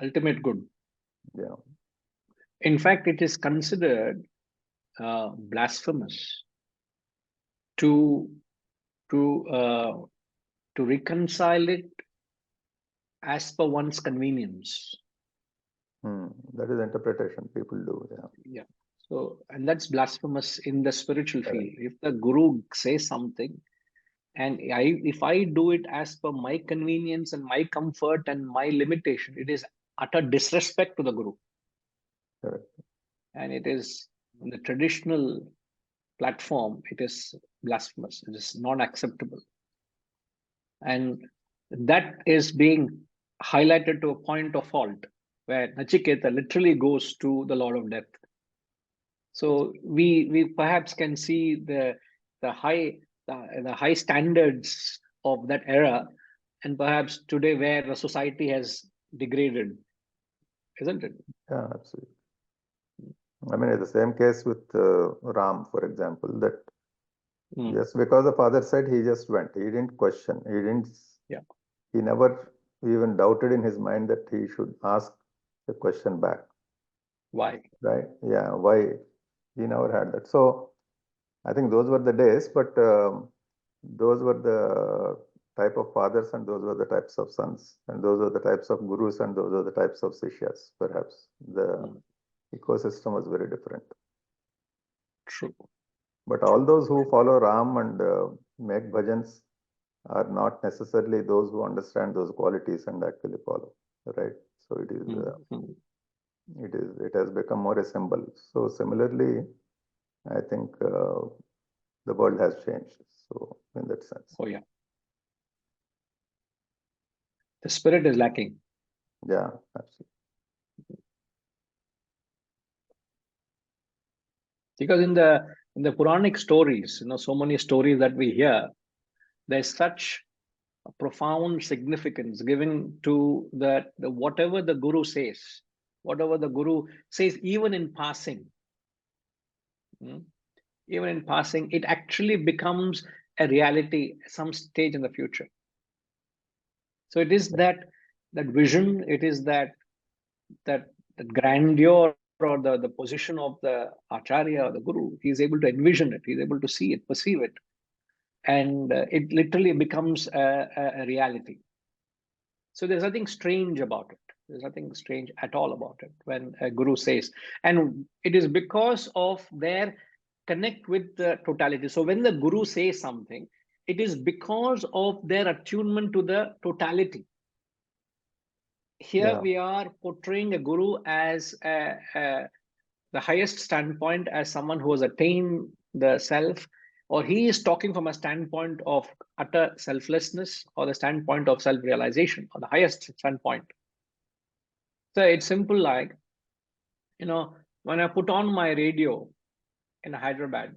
Ultimate good.
Yeah.
In fact, it is considered blasphemous to reconcile it as per one's convenience.
That is interpretation people do. Yeah.
Yeah. So, and that's blasphemous in the spiritual field. If the Guru says something, and if I do it as per my convenience and my comfort and my limitation, it is utter disrespect to the Guru.
Correct.
And it is in the traditional platform, it is blasphemous. It is not acceptable. And that is being highlighted to a point of fault, where Nachiketa literally goes to the Lord of Death. So we perhaps can see the high standards of that era, and perhaps today where the society has degraded, isn't it?
Yeah, absolutely. I mean, it's the same case with Ram, for example, that just because the father said, he just went. He didn't question. He didn't.
Yeah.
He never even doubted in his mind that he should ask the question back.
Why?
Right? Yeah. Why? He never had that. So I think those were the days, but those were the type of fathers and those were the types of sons and those were the types of gurus and those are the types of sishyas. Perhaps the ecosystem was very different.
True.
But all those who follow Ram and make bhajans are not necessarily those who understand those qualities and actually follow, right? So it is it has become more a symbol. So similarly, I think the world has changed. So in that sense.
Oh yeah. The spirit is lacking.
Yeah, absolutely.
Because in the Puranic stories, so many stories that we hear, there's such a profound significance given to the whatever the Guru says, even in passing, it actually becomes a reality at some stage in the future. So it is that vision, it is that grandeur or the position of the Acharya or the Guru. He is able to envision it, he's able to see it, perceive it, and it literally becomes a reality. So there's nothing strange about it. There's nothing strange at all about it when a Guru says, and it is because of their connect with the totality. So when the Guru says something, it is because of their attunement to the totality. Here
Yeah.
we are portraying a guru as the highest standpoint, as someone who has attained the self, or he is talking from a standpoint of utter selflessness, or the standpoint of self-realization, or the highest standpoint. So it's simple, like, when I put on my radio in Hyderabad,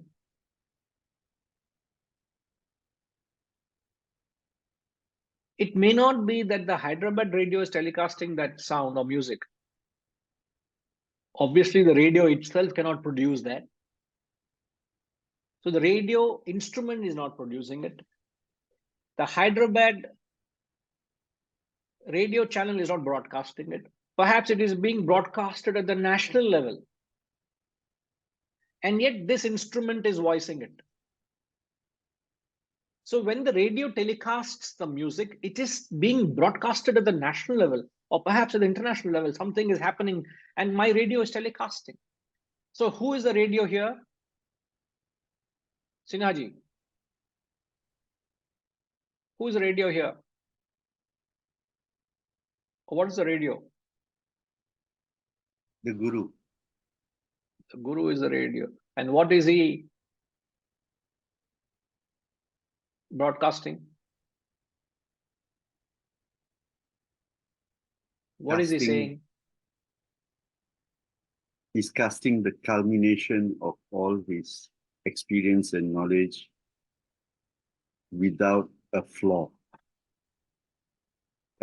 it may not be that the Hyderabad radio is telecasting that sound or music. Obviously, the radio itself cannot produce that. So the radio instrument is not producing it. The Hyderabad radio channel is not broadcasting it. Perhaps it is being broadcasted at the national level. And yet this instrument is voicing it. So when the radio telecasts the music, it is being broadcasted at the national level, or perhaps at the international level. Something is happening and my radio is telecasting. So who is the radio here? Sinhaji. Who is the radio here? What is the radio?
The Guru.
The Guru is the radio. And what is he broadcasting? What is he saying?
He's casting the culmination of all his experience and knowledge without a flaw.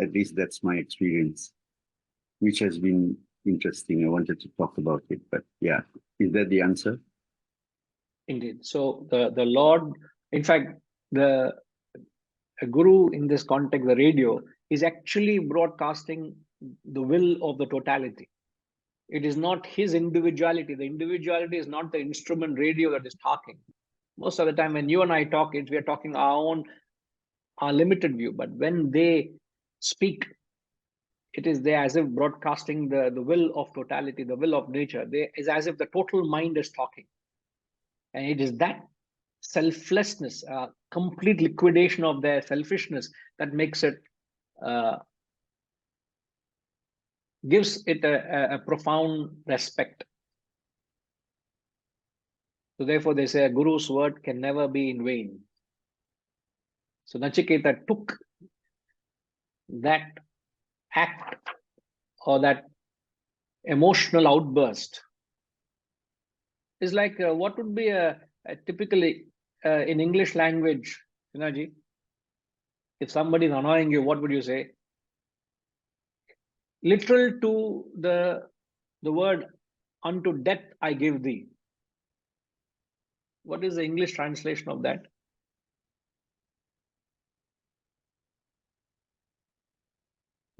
At least that's my experience, which has been interesting. I wanted to talk about it, but yeah, is that the answer?
Indeed. So the Lord, in fact, the Guru in this context, the radio, is actually broadcasting the will of the totality. It is not his individuality. The individuality is not the instrument radio that is talking. Most of the time when you and I talk, we are talking our limited view. But when they speak, it is there as if broadcasting the will of totality, the will of nature. It's as if the total mind is talking. And it is that selflessness, complete liquidation of their selfishness, that makes it, gives it a profound respect. So therefore they say a Guru's word can never be in vain. So Nachiketa took that act or that emotional outburst. Is like what would be a typically in English language, Sinaji, if somebody is annoying you, what would you say? Literal to the word, unto death I give thee. What is the English translation of that?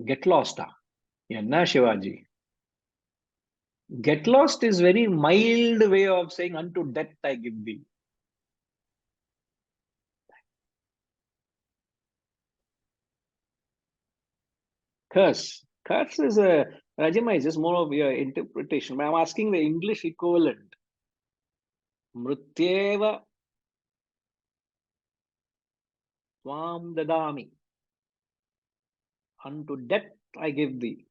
Get lost. Yanna Shivaji. Get lost is very mild way of saying unto death I give thee. Curse. Curse is a, Rajima, is just more of your interpretation. But I'm asking the English equivalent. Mrutyeva Swam Dadami. Unto death I give thee.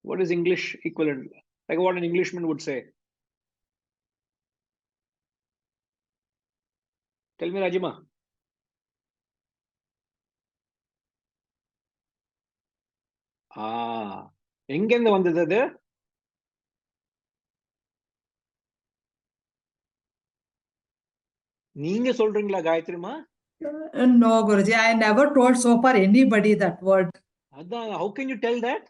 What is English equivalent? Like what an Englishman would say. Tell me, Rajima. எங்கேருந்து வந்தது அது? நீங்க சொல்றீங்களா காயத்ரிமா?
No, Guruji, I never told so far anybody that word.
How can you tell that?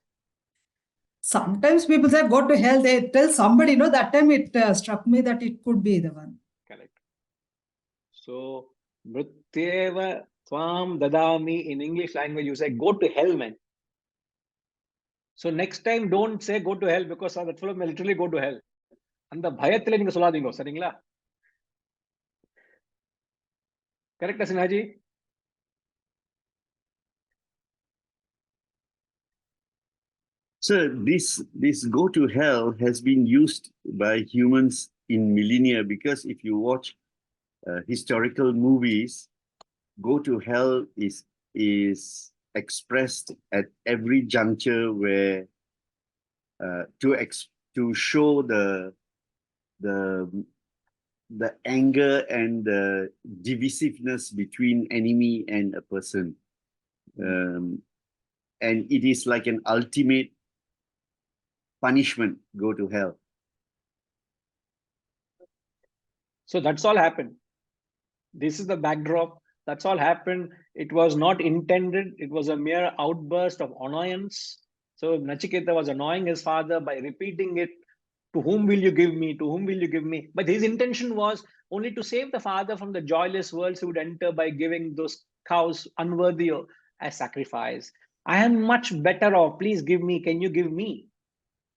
Sometimes people say go to hell, they tell somebody, that time it struck me that it could be the one.
Correct. So, Mrutyeva Swam Dadami, in English language, you say go to hell, man. So next time don't say go to hell, because that fellow may literally go to hell. அந்த பயத்துல நீங்க சொல்லாதீங்க, சரிங்களா? Correct, Sinaji?
So this go to hell has been used by humans in millennia, because if you watch historical movies, go to hell is expressed at every juncture where to show the anger and the divisiveness between enemy and a person. And it is like an ultimate punishment, go to hell.
So that's all happened. This is the backdrop. That's all happened. It was not intended. It was a mere outburst of annoyance. So Nachiketa was annoying his father by repeating it. To whom will you give me? To whom will you give me? But his intention was only to save the father from the joyless worlds he would enter by giving those cows unworthy as sacrifice. I am much better off. Please give me. Can you give me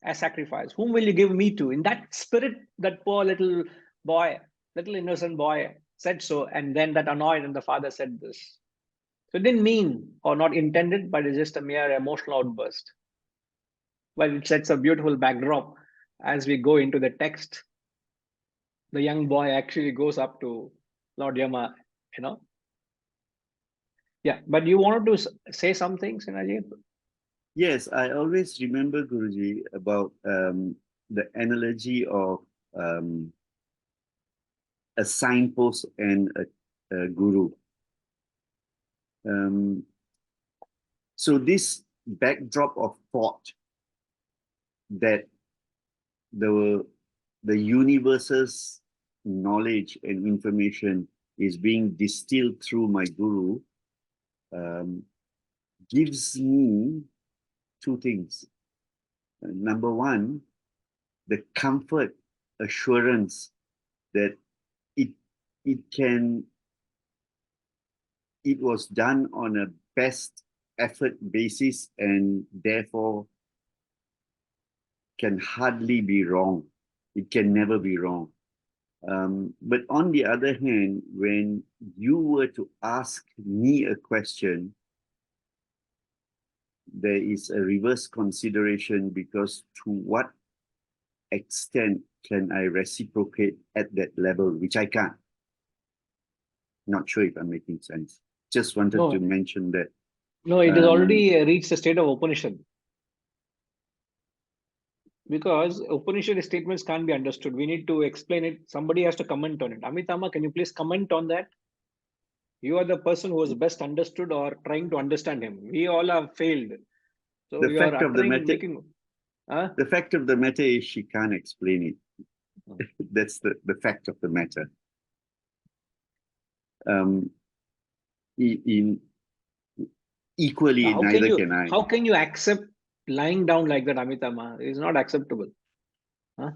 as sacrifice? Whom will you give me to? In that spirit, that poor little boy, little innocent boy said so. And then that annoyed and the father said this. So it didn't mean or not intended, but it's just a mere emotional outburst. Well, it sets a beautiful backdrop as we go into the text. The young boy actually goes up to Lord Yama, you know. Yeah, but you wanted to say something, Sinaji?
Yes, I always remember, Guruji, about the analogy of a signpost and a guru. So this backdrop of thought that the universe's knowledge and information is being distilled through my guru gives me two things. Number one, the comfort, assurance that it was done on a best effort basis and therefore can hardly be wrong. It can never be wrong. But on the other hand, when you were to ask me a question, there is a reverse consideration, because to what extent can I reciprocate at that level, which I can't. Not sure if I'm making sense. Just wanted to mention that.
No, it has already reached the state of Upanishad. Because Upanishad statements can't be understood. We need to explain it. Somebody has to comment on it. Amitama, can you please comment on that? You are the person who has best understood or trying to understand him. We all have failed. So
the
you
fact
are
of the
uttering,
matter,
making...
The fact of the matter is she can't explain it. That's the fact of the matter. Equally, neither can I.
How can you accept lying down like that, Amitama? It's not acceptable. Huh?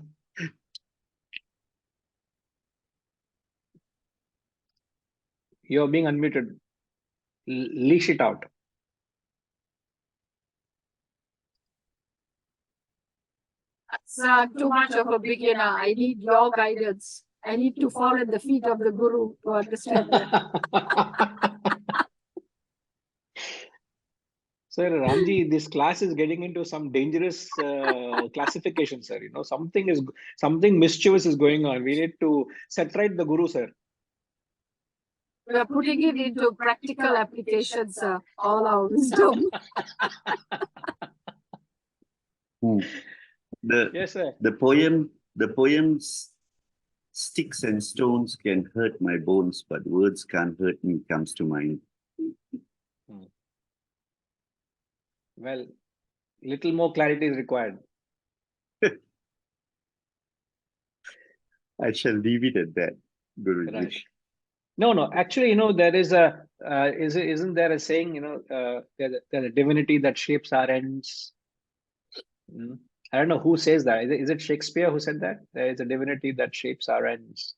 You're being unmuted. Leash it out.
Sir, too much of a beginner. I need your guidance. I need to fall at the feet of the guru to understand that.
Sir, Ramji, this class is getting into some dangerous classification, sir. You know, something mischievous is going on. We need to set right the guru, sir.
We are putting it into practical applications, sir. All our wisdom.
Yes, sir.
The poem's "Sticks and stones can hurt my bones, but words can't hurt me" comes to mind.
Well, little more clarity is required.
I shall leave it at that, Guruji.
Right. No. Actually, you know, there is isn't there a saying? You know, there's a divinity that shapes our ends. I don't know who says that. Is it Shakespeare who said that? There is a divinity that shapes our ends.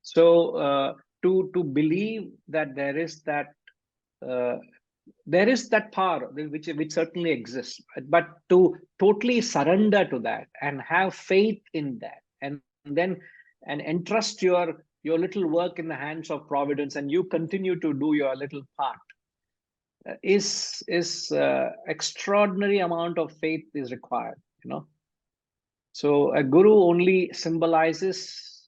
So to believe that there is that power which certainly exists, but to totally surrender to that and have faith in that, and then entrust your little work in the hands of providence, and you continue to do your little part, is extraordinary amount of faith is required, you know. So a guru only symbolizes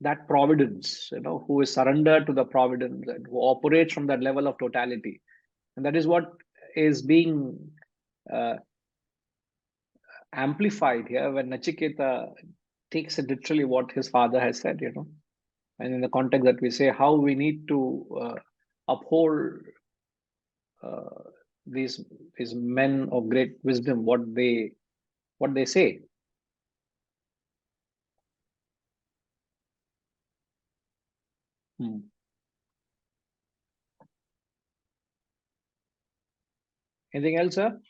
that providence, you know, who is surrendered to the providence and who operates from that level of totality. And that is what is being amplified here when Nachiketa takes it literally what his father has said, and in the context that we say how we need to uphold uh, these men of great wisdom, what they say. Anything else, sir?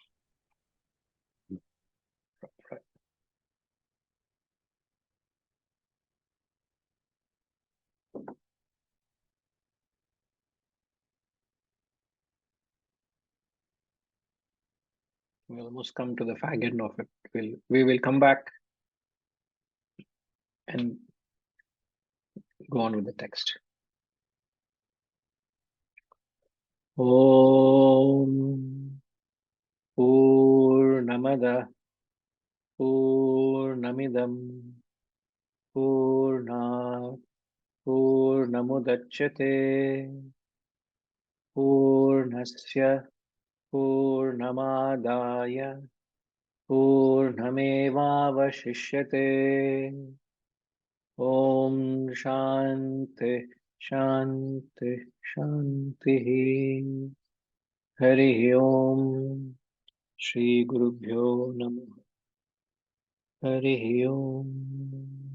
We almost come to the fag end of it. We will come back and go on with the text. Om Purnamada Purnamidam Purnat Purnamudachyate Purnasya Purnamadaya Purnamevavashishyate. Om Shanti Shanti Shanti. Hari Om. Shri Gurubhyo Namaha. Hari Om.